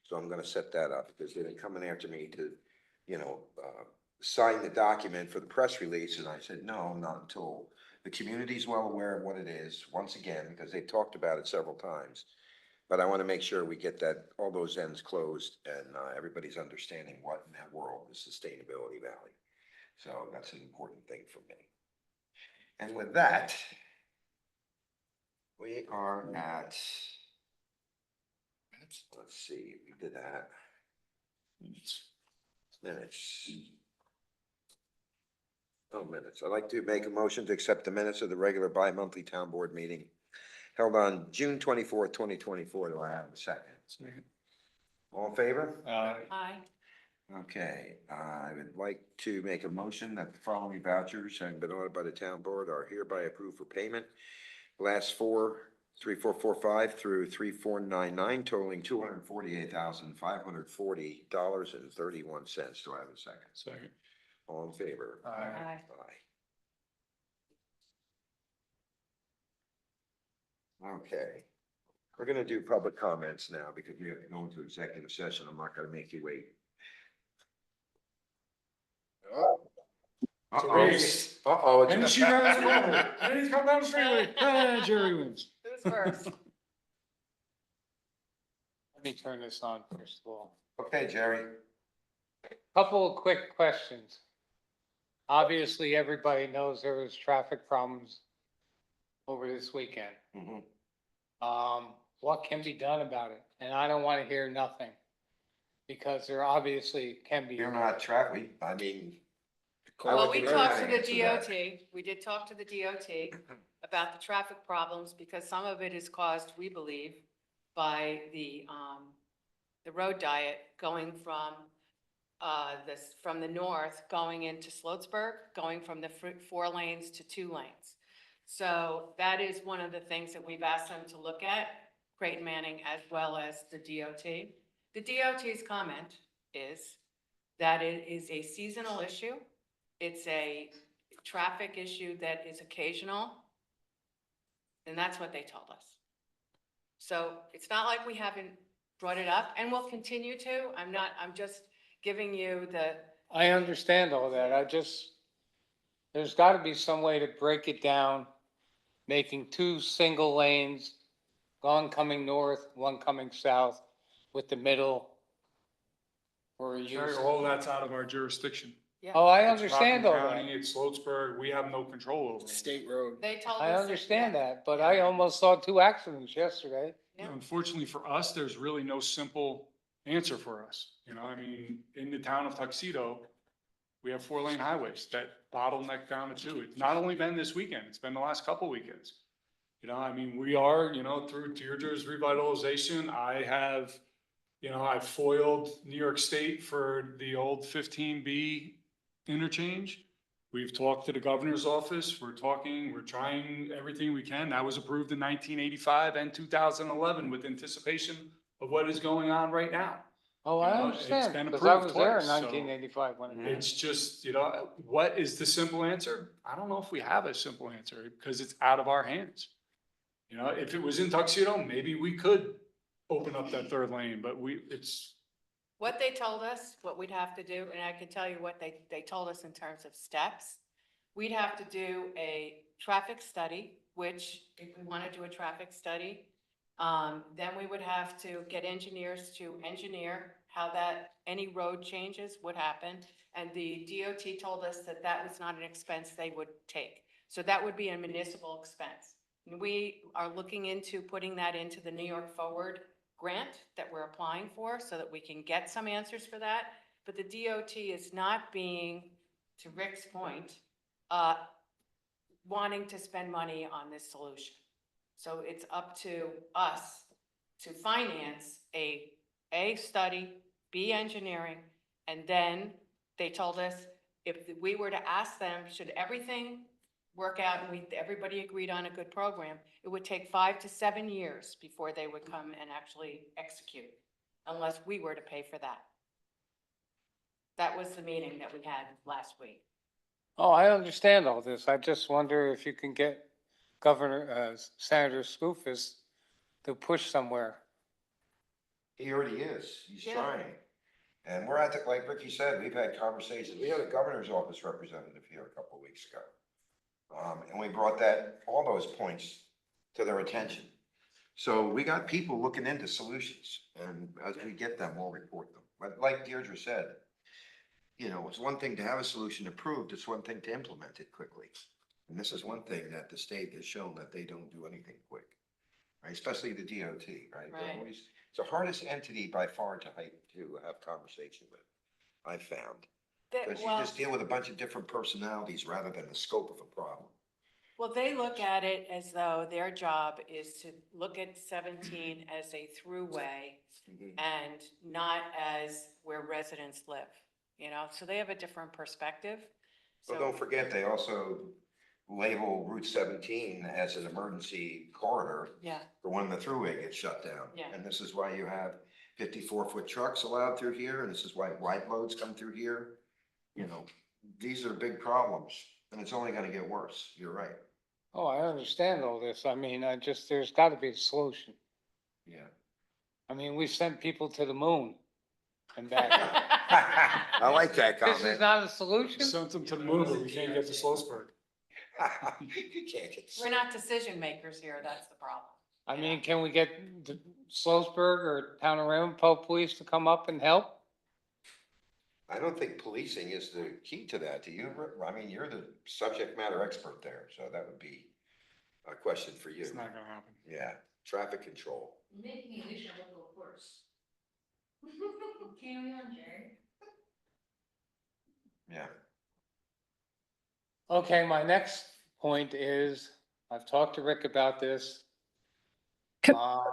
So I'm gonna set that up because they've been coming after me to, sign the document for the press release. And I said, no, not until the community's well aware of what it is, once again, because they've talked about it several times. But I want to make sure we get that, all those ends closed and everybody's understanding what in that world is Sustainability Valley. So that's an important thing for me. And with that, we are at, let's see, we did that. Minutes. Oh, minutes. I'd like to make a motion to accept the minutes of the regular bi-monthly town board meeting held on June 24th, 2024. Do I have a second? All in favor? Aye. Okay, I would like to make a motion that the following vouchers having been ordered by the town board are hereby approved for payment. Last 3445 through 3499 totaling $248,540.31. Do I have a second? Second. All in favor? Aye. Aye. Okay, we're gonna do public comments now because we have to go into executive session. I'm not gonna make you wait. race. Uh-oh. it's- And she runs forward, and he's coming down the straightaway, Jerry wins. Who's first? Let me turn this on first of all. Okay, Jerry. Couple of quick questions. Obviously, everybody knows there was traffic problems over this weekend. Mhm. What can be done about it? And I don't want to hear nothing. Because there obviously can be. You're not traffic, I mean. I Well, would we learn talked how to the answer that. DOT, we did talk to the DOT about the traffic problems, because some of it is caused, we believe, by the road diet going from, from the north, going into Sloatsburg, going from the 4 lanes to 2 lanes. So that is one of the things that we've asked them to look at, Creighton Manning as well as the DOT. The DOT's comment is that it is a seasonal issue. It's a traffic issue that is occasional. And that's what they told us. So it's not like we haven't brought it up, and we'll continue to. I'm just giving you the, I understand all that. There's got to be some way to break it down, making 2 single lanes, one coming north, one coming south, with the middle. Or Jerry, use. all that's out of our jurisdiction. yeah. Oh, I It's understand all Rockland that. County, it's Sloatsburg, we have no control over it. State road. They told us. I that, understand yeah. that, but I almost saw 2 accidents yesterday. Yeah. Unfortunately for us, there's really no simple answer for us. I mean, in the town of Tuxedo, we have 4-lane highways that bottleneck down to 2. It's not only been this weekend, it's been the last couple weekends. I mean, we are, through Deirdre's revitalization, I've foiled New York State for the old 15B interchange. We've talked to the governor's office. We're trying everything we can. That was approved in 1985 and 2011 with anticipation of what is going on right now. Oh, I It's understand, been because I approved was there in twice, so- 1985 when it happened. It's just, what is the simple answer? I don't know if we have a simple answer because it's out of our hands. If it was in Tuxedo, maybe we could open up that 3rd lane, but What they told us, what we'd have to do, and I can tell you what they told us in terms of steps. We'd have to do a traffic study, which if we want to do a traffic study, then we would have to get engineers to engineer how any road changes would happen. And the DOT told us that that was not an expense they would take. So that would be a municipal expense. And we are looking into putting that into the New York Forward grant that we're applying for so that we can get some answers for that. But the DOT is not being, to Rick's point, wanting to spend money on this solution. So it's up to us to finance a study, B, engineering, and then they told us if we were to ask them, should everything work out and everybody agreed on a good program, it would take 5 to 7 years before they would come and actually execute, unless we were to pay for that. That was the meeting that we had last week. Oh, I understand all this. I just wonder if you can get Senator Skoufis to push somewhere. He already is. He's Yeah. trying. And we're at the, like Ricky said, we've had conversations. We had a governor's office representative here a couple of weeks ago. And we brought all those points to their attention. So we got people looking into solutions, and as we get them, we'll report them. But like Deirdre said, you know, it's one thing to have a solution approved, it's one thing to implement it quickly. And this is one thing that the state has shown that they don't do anything quick, right? Especially the DOT, right? They're Right. always, it's the hardest entity by far to have conversation with, I've found. Because you Well, just deal with a bunch of different personalities rather than the scope of a problem. well, they look at it as though their job is to look at 17 as a throughway and not as where residents live, you know, so they have a different perspective. But So, don't forget, they also label Route 17 as an emergency corridor yeah, for when the thruway gets shut down. Yeah. And this is why you have 54-foot trucks allowed through here, and this is why wide loads come through here. You know, these are big problems, and it's only gonna get worse. You're right. Oh, I understand all this. I mean, there's gotta be a solution. Yeah. I mean, we sent people to the moon and back. I like that This is comment. not a solution? Sent them to the moon, but we can't get to Slow. You can't get. we're not decision makers here, that's the problem. I mean, can we get the Slow or Town of Ramapo Police to come up and help? I don't think policing is the key to that, do you? I mean, you're the subject matter expert there, so that would be a question for you. It's not gonna happen. Yeah, traffic control. Making a mission look worse. Carry on, Jerry. Yeah. Okay, my next point is, I've talked to Rick about this. Can- Um,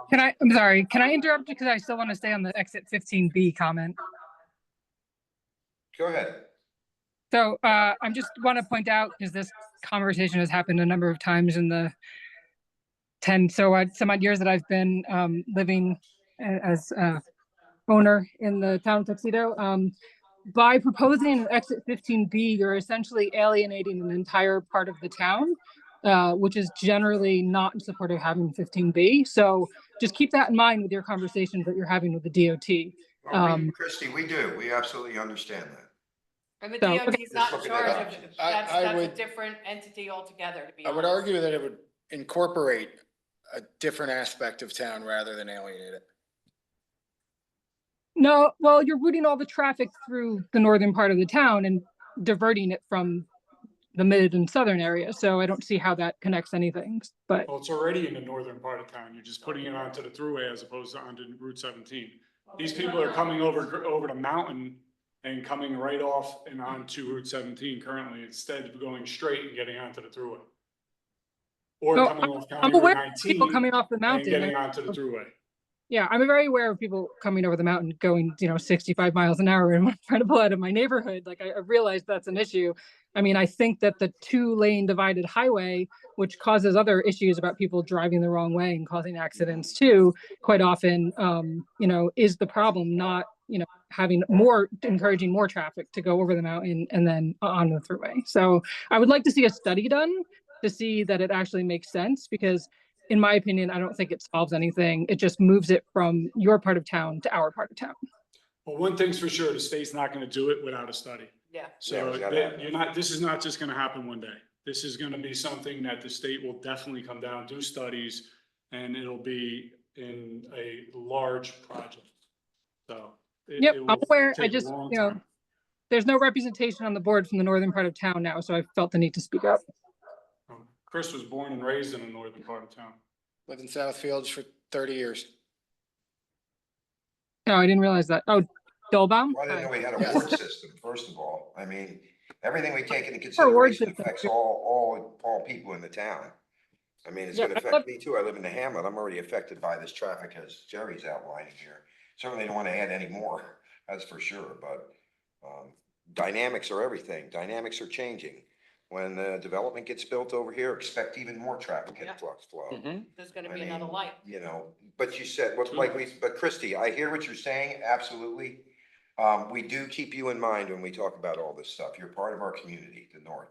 I'm sorry, can I interrupt you because I still want to stay on the exit 15B comment? Go ahead. So I'm just want to point out, because this conversation has happened a number of times in the 10 some odd years that I've been living as owner in the town of Tuxedo. By proposing an exit 15B, you're essentially alienating an entire part of the town, which is generally not in support of having 15B. So just keep that in mind with your conversations that you're having with the DOT. Christie, we do. We absolutely understand that. And the So- DOT is not in Just looking charge at of, options. that's I a would- different entity altogether, to be I honest. would argue that it would incorporate a different aspect of town rather than alienate it. No, well, you're routing all the traffic through the northern part of the town and diverting it from the mid and southern area. So I don't see how that connects anything, but Well, it's already in the northern part of town. You're just putting it onto the thruway as opposed to onto Route 17. These people are coming over the mountain and coming right off and onto Route 17 currently, instead of going straight and getting onto the thruway. Or No, coming off I'm County Route aware of 19 people coming off the and mountain. getting onto the thruway. Yeah, I'm very aware of people coming over the mountain going, 65 miles an hour and trying to pull out of my neighborhood. Like I realize that's an issue. I mean, I think that the 2-lane divided highway, which causes other issues about people driving the wrong way and causing accidents too, quite often, is the problem, not, encouraging more traffic to go over the mountain and then on the thruway. So I would like to see a study done to see that it actually makes sense, because in my opinion, I don't think it solves anything. It just moves it from your part of town to our part of town. Well, one thing's for sure, the state's not gonna do it without a study. Yeah. Yeah, So we gotta have this is not just gonna happen one day. This is gonna be something that the state will definitely come down, do studies, and it'll be in a large project. So. Yep, it I'm will aware. I take a just, long time. there's no representation on the board from the northern part of town now, so I felt the need to speak up. Chris was born and raised in the northern part of town. Lived in Southfields for 30 years. No, I didn't realize that. Oh, Dolbaum? Well, I didn't know we had a Yes. ward system, first of all. I mean, everything we take into Our ward consideration system. affects all people in the town. I mean, it's Yeah, gonna I love- affect me too. I live in the hamlet. I'm already affected by this traffic as Jerry's outlining here. Certainly don't want to add any more, that's for sure, but dynamics are everything. Dynamics are changing. When the development gets built over here, expect even more traffic Yeah. influx flow. There's gonna I be another mean, light. But you said, but Christie, I hear what you're saying, absolutely. We do keep you in mind when we talk about all this stuff. You're part of our community, the North.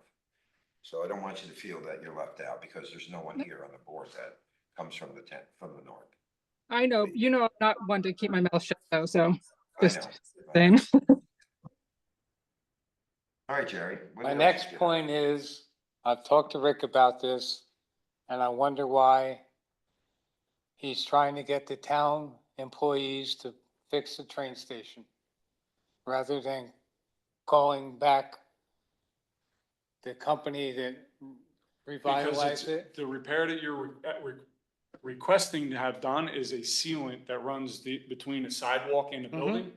So I don't want you to feel that you're left out because there's no one here on the board that comes from from the North. I know, I'm not one to keep my mouth shut though, so I just know. saying. All right, Jerry. what My else next did you have? point is, I've talked to Rick about this, and I wonder why he's trying to get the town employees to fix the train station rather than calling back the company that Because revitalized it. the repair that you're requesting to have done is a sealant that runs between the sidewalk and the Mhm. building.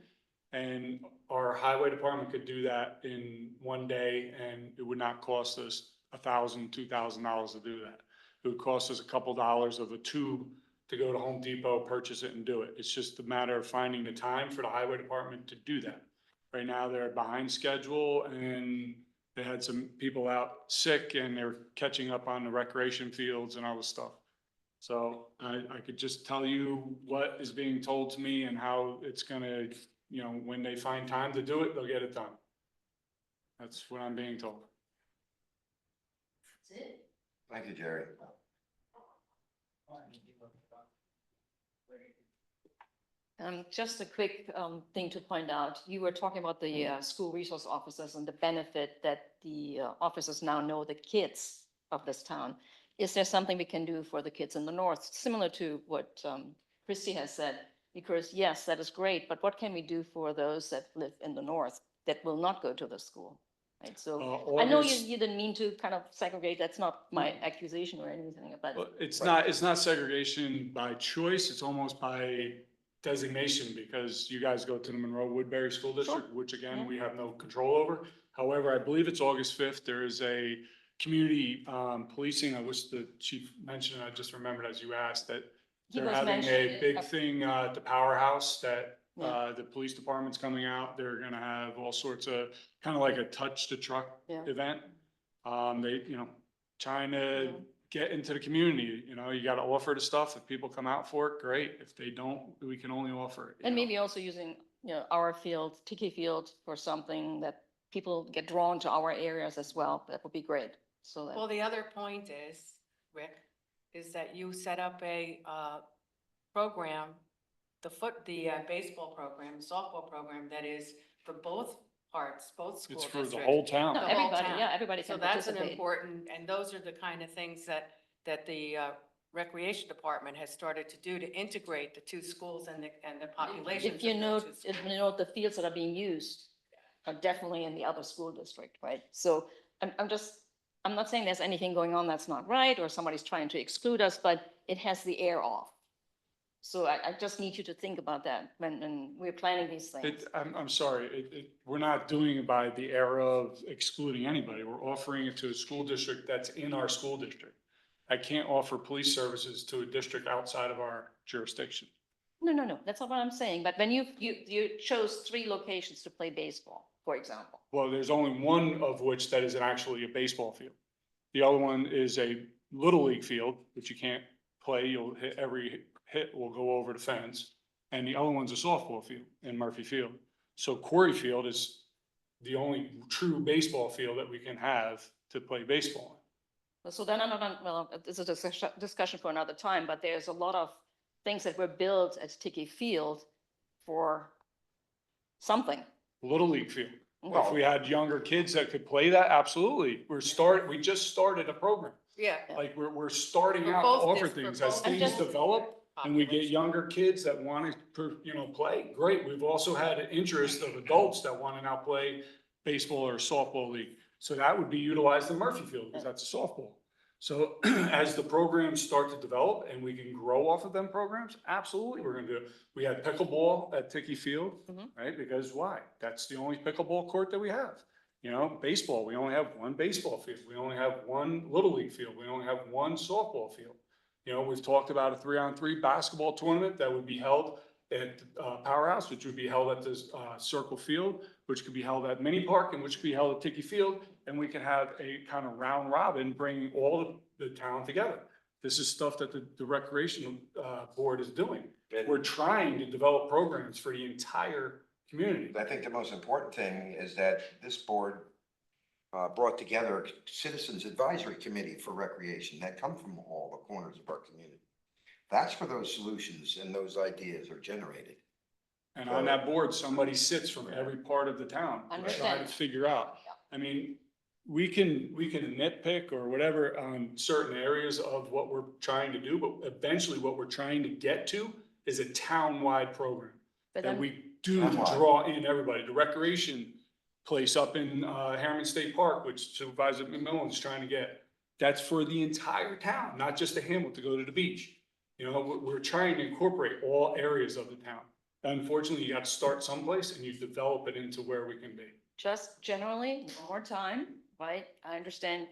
And our highway department could do that in one day and it would not cost us $1,000, $2,000 to do that. It would cost us a couple dollars of a tube to go to Home Depot, purchase it and do it. It's just a matter of finding the time for the highway department to do that. Right now, they're behind schedule and they had some people out sick and they're catching up on the recreation fields and all this stuff. So I could just tell you what is being told to me and how it's gonna, when they find time to do it, they'll get it done. That's what I'm being told. That's it. Thank you, Jerry. Just a quick thing to point out. You were talking about the school resource officers and the benefit that the officers now know the kids of this town. Is there something we can do for the kids in the north, similar to what Christy has said? Because yes, that is great, but what can we do for those that live in the north that will not go to the school? Right, so I know you didn't mean to kind of segregate. That's not my accusation or anything, but Well, it's not segregation by choice. It's almost by designation because you guys go to the Monroe Woodbury School District, which again, we have no control over. However, I believe it's August 5th. There is a community policing. I wish the chief mentioned, I just remembered as you asked that He they're was having a mentioning big it. thing at the powerhouse that Yeah. the police department's coming out. They're gonna have all sorts of, kind of like a touch the truck Yeah. event. They, trying to Yeah. get into the community, you gotta offer the stuff. If people come out for it, great. If they don't, we can only offer it. And maybe also using, our field, Tiki Field, for something that people get drawn to our areas as well. That would be great. So that. Well, the other point is, Rick, is that you set up a program, the baseball program, softball program that is for both parts, both school It's districts. for the whole town. No, The whole everybody, town. yeah, everybody So can that's an participate. important, and those are the kind of things that the recreation department has started to do to integrate the two schools and the populations. If you of know, the two schools. if you know the fields that are being used are definitely in the other school district, right? So I'm not saying there's anything going on that's not right or somebody's trying to exclude us, but it has the air off. So I just need you to think about that when we're planning these things. I'm sorry, we're not doing it by the era of excluding anybody. We're offering it to a school district that's in our school district. I can't offer police services to a district outside of our jurisdiction. No, that's not what I'm saying. But when you chose 3 locations to play baseball, for example. Well, there's only one of which that is actually a baseball field. The other one is a little league field, which you can't play. You'll hit every hit will go over the fence. And the other one's a softball field in Murphy Field. So Quarry Field is the only true baseball field that we can have to play baseball in. So then well, this is a discussion for another time, but there's a lot of things that were built at Tiki Field for something. Little League field. If Well, we had younger kids that could play that, absolutely. We just started a program. Yeah. Like we're starting For out to both offer dis- for things as both things districts. develop and we get populations. younger kids that want to, play. Great. We've also had an interest of adults that want to now play baseball or softball league. So that would be utilized in Murphy Field because that's a softball. So as the programs start to develop and we can grow off of them programs, absolutely, we're gonna do it. We had pickleball at Tiki Field, Mhm. right? Because why? That's the only pickleball court that we have. Baseball, we only have one baseball field. We only have one little league field. We only have one softball field. We've talked about a 3-on-3 basketball tournament that would be held at Powerhouse, which would be held at this Circle Field, which could be held at Mini Park, and which could be held at Tiki Field. And we can have a kind of round robin, bringing all the town together. This is stuff that the recreation board is doing. We're trying to develop programs for the entire community. I think the most important thing is that this board brought together a citizens advisory committee for recreation that come from all the corners of our community. That's where those solutions and those ideas are generated. And on that board, somebody sits from every part of the town to try to Understand. figure out. I mean, we can nitpick or whatever on certain areas of what we're trying to do, but eventually what we're trying to get to is a town-wide program. But That then, we do Town-wide. draw in everybody. The recreation place up in Harriman State Park, which Supervisor McMillan's trying to get. That's for the entire town, not just the Hamlet to go to the beach. You know, we're trying to incorporate all areas of the town. Unfortunately, you got to start someplace and you develop it into where we can be. just generally, one more time, right? I understand.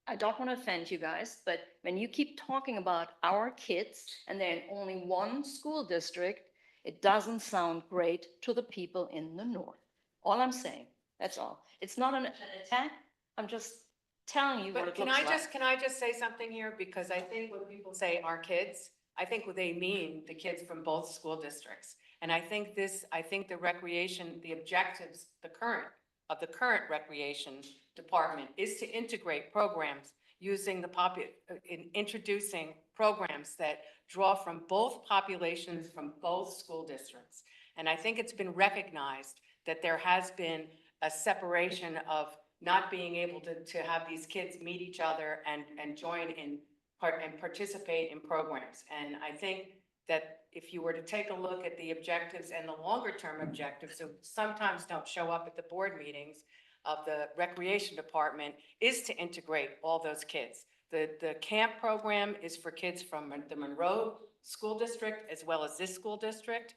I don't want to offend you guys, but when you keep talking about our kids and they're in only one school district, it doesn't sound great to the people in the north. All I'm saying, that's all. It's not an attack. I'm just telling you what But it looks like. can I just say something here? Because I think when people say our kids, I think what they mean the kids from both school districts. And I think the recreation, the objectives, the current recreation department is to integrate programs using introducing programs that draw from both populations, from both school districts. And I think it's been recognized that there has been a separation of not being able to have these kids meet each other and join in and participate in programs. And I think that if you were to take a look at the objectives and the longer term objectives, so sometimes don't show up at the board meetings of the recreation department, is to integrate all those kids. The camp program is for kids from the Monroe School District as well as this school district.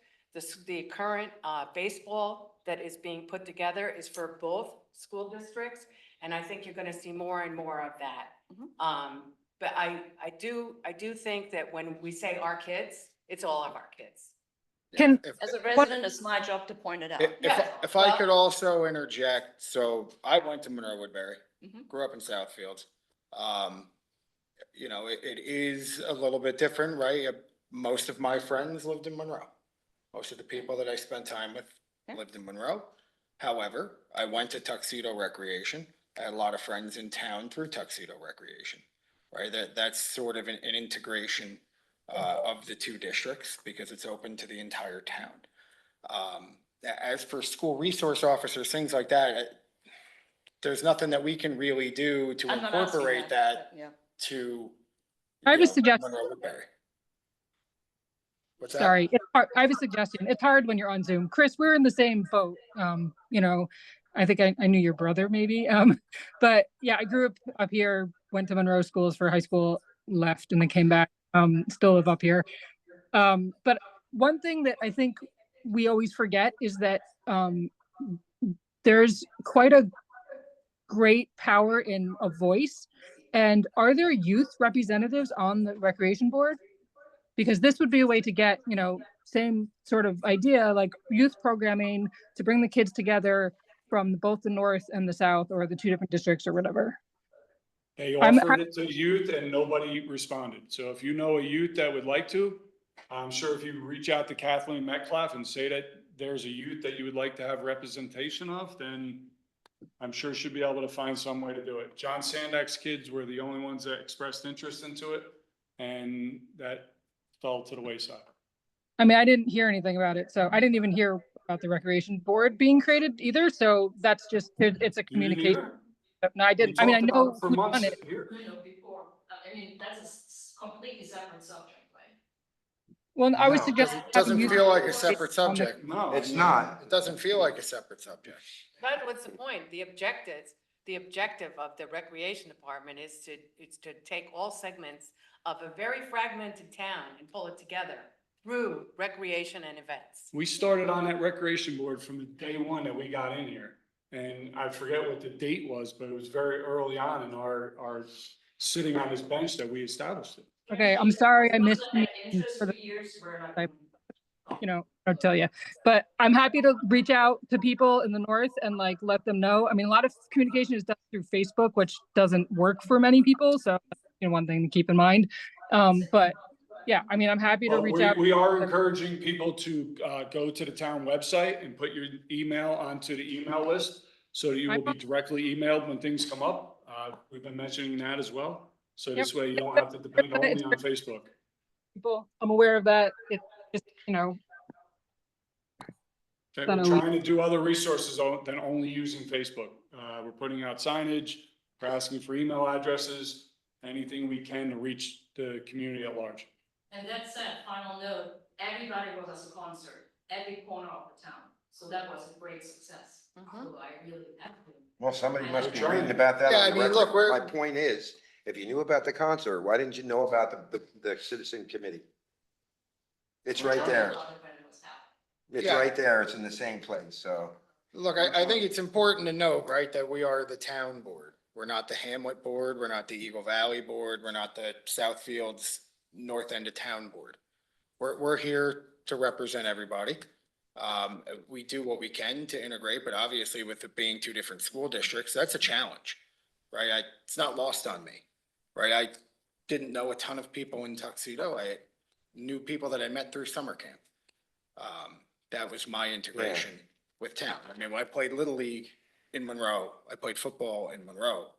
The current baseball that is being put together is for both school districts. And I think you're gonna see more and more of that. But I do think that when we say our kids, it's all of our kids. Can, As a resident, it's my job to point it out. If I could also interject, so I went to Monroe Woodbury, Mhm. grew up in Southfields. You know, it is a little bit different, right? Most of my friends lived in Monroe. Most of the people that I spent time with Yeah. lived in Monroe. However, I went to Tuxedo Recreation. I had a lot of friends in town through Tuxedo Recreation, right? That's sort of an integration of the two districts because it's open to the entire town. As for school resource officers, things like that, there's nothing that we can really do to I'm not asking incorporate that but yeah. to. I have you a know, suggestion. Monroe Woodbury. What's that? Sorry, it's hard. I have a suggestion. It's hard when you're on Zoom. Chris, we're in the same boat. You know, I think I knew your brother maybe. But yeah, I grew up here, went to Monroe schools for high school, left and then came back. Still live up here. But one thing that I think we always forget is that there's quite a great power in a voice. And are there youth representatives on the recreation board? Because this would be a way to get, you know, same sort of idea, like youth programming to bring the kids together from both the north and the south or the two different districts or whatever. They offered it to youth and nobody responded. So if you know a youth that would like to, I'm sure if you reach out to Kathleen Metcalf and say that there's a youth that you would like to have representation of, then I'm sure she'll be able to find some way to do it. John Sandak's kids were the only ones that expressed interest into it, and that fell to the wayside. I mean, I didn't hear anything about it, so I didn't even hear about the recreation board being created either. So that's just, it's a You didn't communication. either? No, I didn't. I mean, I We talked about know it for who's months done it. here. Before, I mean, that's a completely separate subject, right? Well, I was No, suggesting. Doesn't having feel youth like a separate on the- subject. No. It's not. It doesn't feel like a separate subject. But what's the point? The objective of the recreation department is to take all segments of a very fragmented town and pull it together through recreation and events. We started on that recreation board from the day one that we got in here. And I forget what the date was, but it was very early on in our sitting on this bench that we established it. Okay, I'm sorry I missed That you interest for for the, years, we're not. I- you know, I'll tell you, but I'm happy to reach out to people in the north and like let them know. I mean, a lot of communication is done through Facebook, which doesn't work for many people. So, you know, one thing to keep in mind. But yeah, I mean, I'm happy to Well, reach out. we are encouraging people to go to the town website and put your email onto the email list so that you will be directly emailed when things come up. We've been mentioning that as well. So this way you don't have to depend only on Facebook. People, I'm aware of that. It's just, you know, Okay, Done we're a week. trying to do other resources than only using Facebook. We're putting out signage, we're asking for email addresses, anything we can to reach the community at large. And that said, final note, everybody was at the concert, every corner of the town, so that was a great success. So I really have to. Well, somebody must be We're reading trying. about that Yeah, on I the mean, look, record. we're- My point is, if you knew about the concert, why didn't you know about the citizen committee? It's right there. It's Yeah. right there. It's in the same place, so. Look, I think it's important to note, right, that we are the town board. We're not the Hamlet board, we're not the Eagle Valley board, we're not the Southfields North End of Town board. We're here to represent everybody. We do what we can to integrate, but obviously with it being two different school districts, that's a challenge, right? It's not lost on me, right? I didn't know a ton of people in Tuxedo. I knew people that I met through summer camp. That was my integration with town. I mean, when I played Little League in Monroe, I played football in Monroe.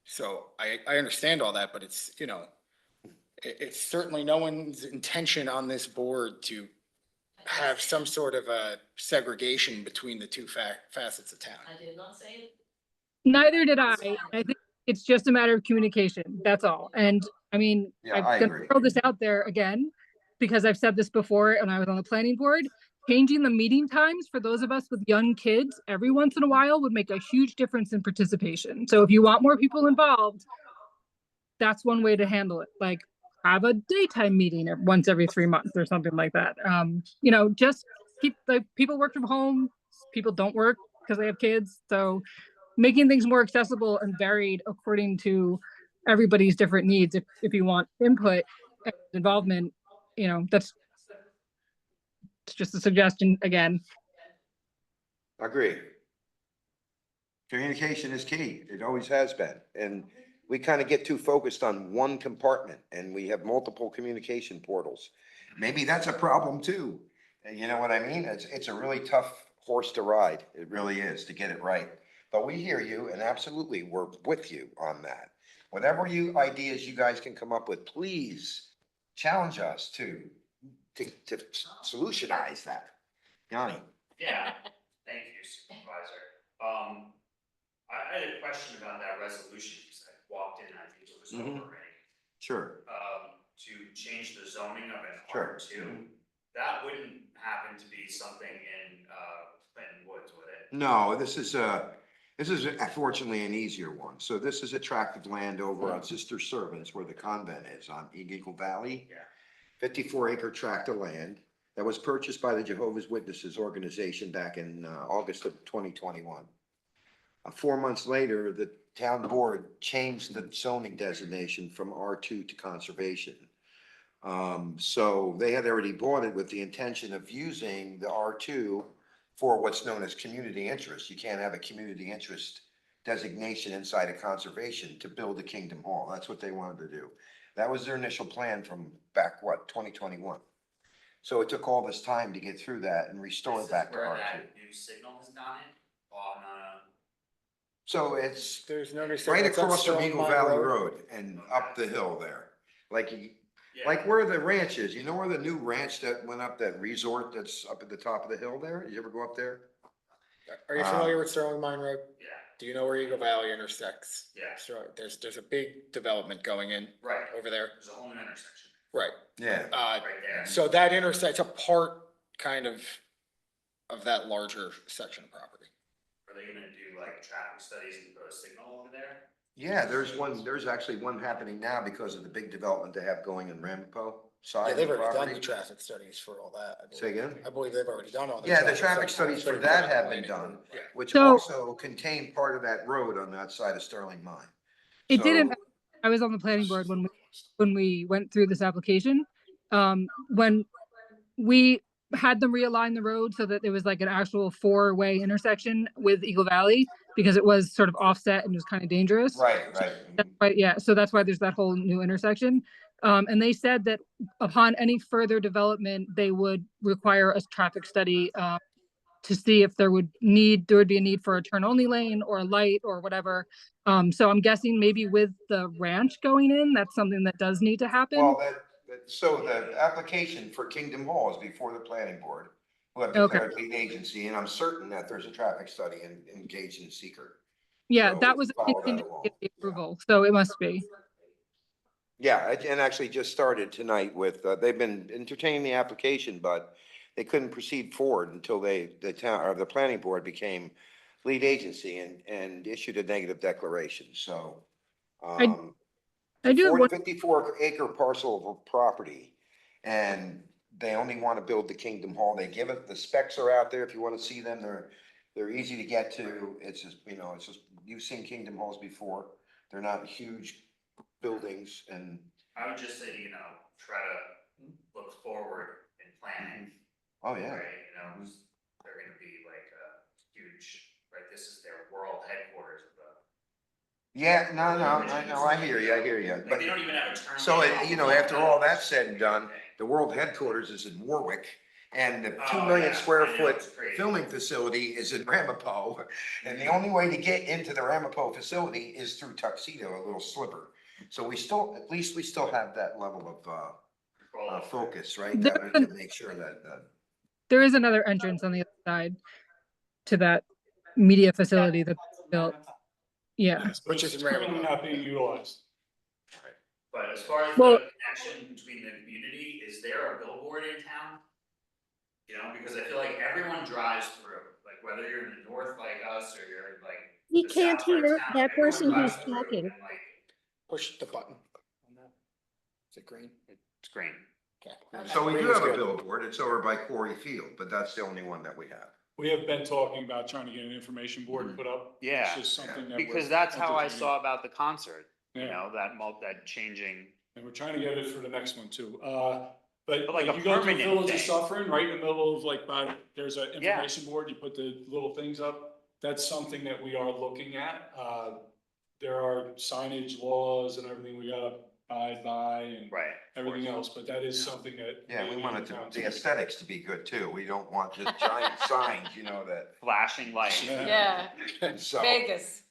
So I understand all that, but it's, you know, it's certainly no one's intention on this board to have some sort of a segregation between the two facets of town. I did not say it. neither did I. I think it's just a matter of communication. That's all. And I mean, Yeah, I I'm gonna agree. throw this out there again, because I've said this before when I was on the planning board. Changing the meeting times for those of us with young kids every once in a while would make a huge difference in participation. So if you want more people involved, that's one way to handle it. Like, have a daytime meeting once every 3 months or something like that. You know, just keep, like, people work from home, people don't work because they have kids. So making things more accessible and varied according to everybody's different needs. If you want input and involvement, you know, it's just a suggestion again. Agree. Communication is key. It always has been. And we kind of get too focused on one compartment and we have multiple communication portals. Maybe that's a problem too. And you know what I mean? It's a really tough horse to ride. It really is, to get it right. But we hear you and absolutely we're with you on that. Whatever ideas you guys can come up with, please challenge us to solutionize that. Yanni? Yeah, thank you, Supervisor. I had a question about that resolution, because I walked in, I think it was over already. Sure. To change the zoning of an Sure. R2. That wouldn't happen to be something in, Clinton Woods, would it? No, this is fortunately an easier one. So this is a tract of land over on Sister Servants where the convent is on Eagle Valley. Yeah. 54-acre tract of land that was purchased by the Jehovah's Witnesses organization back in August of 2021. 4 months later, the town board changed the zoning designation from R2 to conservation. So they had already bought it with the intention of using the R2 for what's known as community interest. You can't have a community interest designation inside of conservation to build a Kingdom Hall. That's what they wanted to do. That was their initial plan from back, 2021. So it took all this time to get through that and restore it back to Where R2. that new signal has gone in, on, So it's There's no. right across from Eagle Valley Road and up the hill there. Like, yeah. like where the ranch is, you know where the new ranch that went up, that resort that's up at the top of the hill there? Did you ever go up there? Are you familiar with Sterling Mine Road? Yeah, Do you know where Eagle Valley intersects? yeah, There's a big development going in right, over there. there's a whole new intersection, Right. Yeah. right there. So that intersects a part kind of that larger section of property. Are they gonna do like traffic studies and put a signal over there? Yeah, there's actually one happening now because of the big development they have going in Ramapo side Yeah, of they've the already done the property. traffic studies for all that. I believe. Say again? I believe they've already done all the. Yeah, the traffic studies for that have been done, Yeah. which So- also contain part of that road on that side of Sterling Mine. It So- didn't, I was on the planning board when we went through this application. When we had them realign the road so that there was like an actual 4-way intersection with Eagle Valley, because it was sort of offset and was kind of dangerous. Right. That's why, yeah, so that's why there's that whole new intersection. And they said that upon any further development, they would require a traffic study to see if there would be a need for a turn only lane or a light or whatever. So I'm guessing maybe with the ranch going in, that's something that does need to happen. Well, so the application for Kingdom Hall is before the planning board, who have declared lead agency, and I'm certain that there's a traffic study engaged in seeker. Yeah, So that we was can a follow that contingent along. of the approval, so it must be. Yeah, and actually just started tonight with, they've been entertaining the application, but they couldn't proceed forward until the town, or the planning board became lead agency and issued a negative declaration, so. I do have one. 54 acre parcel of property, and they only want to build the Kingdom Hall. They give it, the specs are out there if you want to see them. They're easy to get to. It's just, you've seen Kingdom Halls before. They're not huge buildings, and I would just say, try to look forward in planning. oh yeah. Right, they're gonna be like a huge, right, this is their world headquarters of the. Yeah, no, I know, I hear you. Like, But they don't even have a turn. so, lane. after all that's said and done, the world headquarters is in Warwick, and the 2 Oh, million yeah, square I know, foot it's crazy. filming facility is in Ramapo. And the only way to get into the Ramapo facility is through Tuxedo, a little sliver. So at least we still have that level of focus, right? That we can make sure that, There is another entrance on the other side to that media facility that's built. Yeah. Yes, but it's currently not being utilized. But as far as Well- the connection between the community, is there a billboard in town? Because I feel like everyone drives through, like whether you're in the north like us or you're like. He the can't south part of hear town, that everyone person drives who's through, talking. and, like, Push the button. on that. Is it green? It's green. Okay. so we Green do is have a good. billboard. It's over by Quarry Field, but that's the only one that we have. We have been talking about trying to get an information board put up. Yeah, It's just something that. because we're that's how I entertaining. saw about the concert, Yeah. that changing. And we're trying to get it for the next one too. But But like like a you go to the permanent Village of thing. Suffering, right in the middle of like, there's an Yeah. information board, you put the little things up. That's something that we are looking at. There are signage laws and everything we gotta abide by and Right. everything else, but that is something that. Yeah, we maybe want the town the should- aesthetics to be good too. We don't want just giant signs, that. Flashing lights. Yeah. So. Vegas.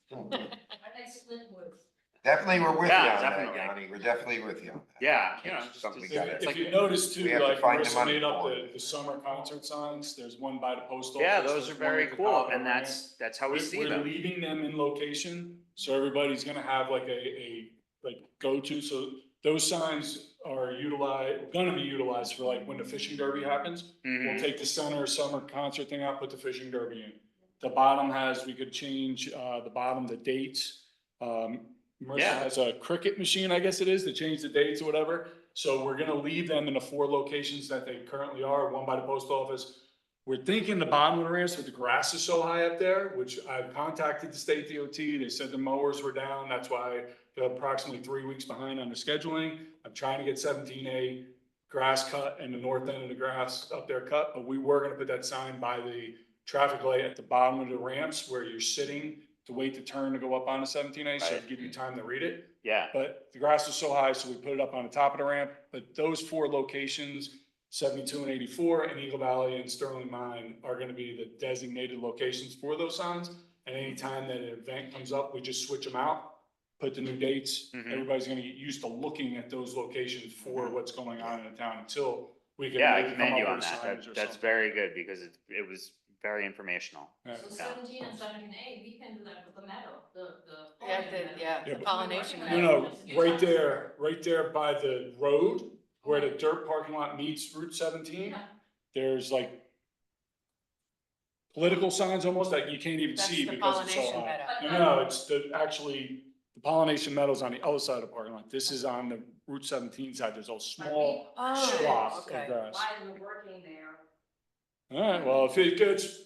Definitely, we're with you Yeah, on that, definitely. Yanni. We're definitely with you on that. Yeah, It's something we just- gotta. it's If like- you notice too, we have to like find the Marissa money made up for it. the summer concert signs. There's one by the post office. Yeah, those are there's one very at the cool, top of and the ramp. that's how we see We're them. leaving them in location, so everybody's gonna have like a go-to, so those signs are gonna be utilized for like when the fishing derby happens. We'll Mhm. take the center summer concert thing out, put the fishing derby in. The bottom we could change, the dates. Marissa Yeah. has a Cricut machine, I guess it is, to change the dates or whatever. So we're gonna leave them in the 4 locations that they currently are, one by the post office. We're thinking the bottom of the ramps, but the grass is so high up there, which I've contacted the state DOT. They said the mowers were down. That's why they're approximately 3 weeks behind on the scheduling. I'm trying to get 17A grass cut and the north end of the grass up there cut, but we were gonna put that sign by the traffic light at the bottom of the ramps where you're sitting to wait to turn to go up on the 17A, so it'd give you time to read it. Yeah, But the grass was so high, so we put it up on the top of the ramp. But those 4 locations, 72 and 84 and Eagle Valley and Sterling Mine are gonna be the designated locations for those signs. And anytime that an event comes up, we just switch them out, put the new dates. Mhm. Everybody's gonna get used to looking at those locations for what's going on in the town until we can yeah, I maybe come commend up you with on a that. signage or That's something. very good because it was very informational. Yeah. So 17 and 17A, we can do that with the meadow, the. Yeah, pollen the- meadow. yeah, the pollination No, right there by the road where the dirt parking lot meets Route 17. Yeah. There's like political signs almost that you can't even That's see the because it's so pollination high. meadow. No, it's the pollination meadows on the other side of the parking lot. This is on the Route 17 side. There's a small Oh, swath okay. of grass. Why we're working there. Alright, well, if it gets,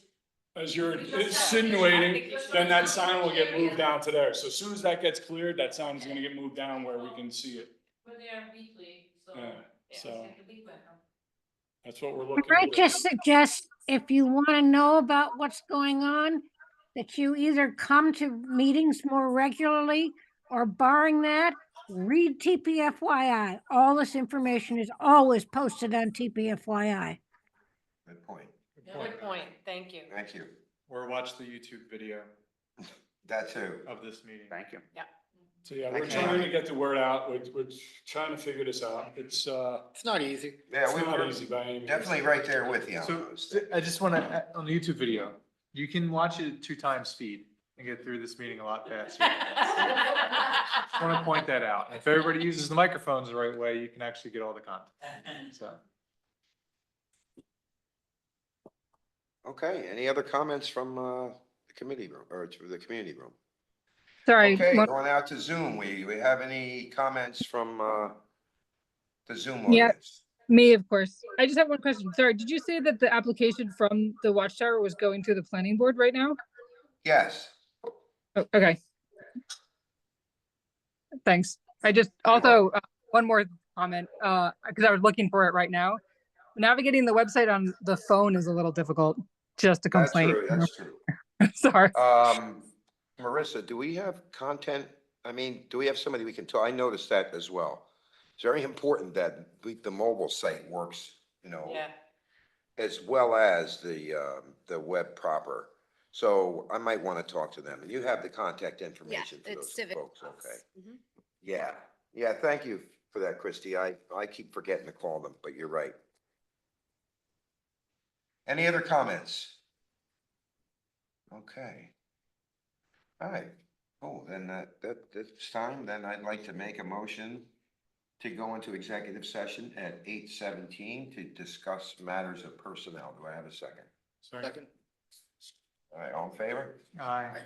as you're insinuating, then that sign will get moved down to there. So as soon as that gets cleared, that sign is gonna get moved down where we can see it. We're there weekly, so. Yeah, it's so like a big window. that's what we're I looking might at. just suggest, if you want to know about what's going on, that you either come to meetings more regularly, or barring that, read TPFYI. All this information is always posted on TPFYI. Good point. Good point, thank you. Thank you. Or watch the YouTube video That too. of this meeting. Thank you. Yeah. So yeah, Thank we're you. trying to get the word out. We're trying to figure this out. It's not easy. Yeah, we not were easy by any means. definitely right there with you on So those. I just want to, on the YouTube video, you can watch it at 2 times speed and get through this meeting a lot faster. Just want to point that out. If everybody uses the microphones the right way, you can actually get all the content. So. Okay, any other comments from the committee room or to the community room? Sorry. Okay, one- going out to Zoom, we have any comments from the Zoom Yeah. audience? Me, of course. I just have one question. Sorry, did you say that the application from the Watchtower was going to the planning board right now? Yes. Oh, okay. Thanks. I just also, one more comment, because I was looking for it right now. Navigating the website on the phone is a little difficult, just a That's complaint. true, that's true. Sorry. Marissa, do we have content? I mean, do we have somebody we can talk? I noticed that as well. It's very important that the mobile site works, you know, Yeah, as well as the web proper. So I might want to talk to them. You have the contact Yeah, information for it's those Civic. folks, okay? Mhm. Yeah, yeah, thank you for that, Christie. I keep forgetting to call them, but you're right. Any other comments? Okay. All right, oh, then that's time, then I'd like to make a motion to go into executive session at 8:17 to discuss matters of personnel. Do I have a second? Second. All right, all in favor? Aye.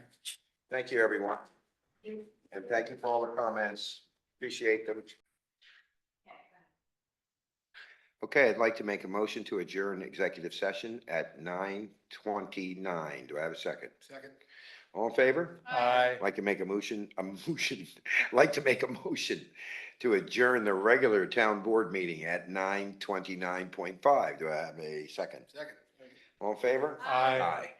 Thank you, everyone. And thank you for all the comments. Appreciate them. Okay, I'd like to make a motion to adjourn executive session at 9:29. Do I have a second? Second. All in favor? Aye. I'd like to make a motion, like to make a motion to adjourn the regular town board meeting at 9:29.5. Do I have a second? Second. All in favor? Aye. Aye.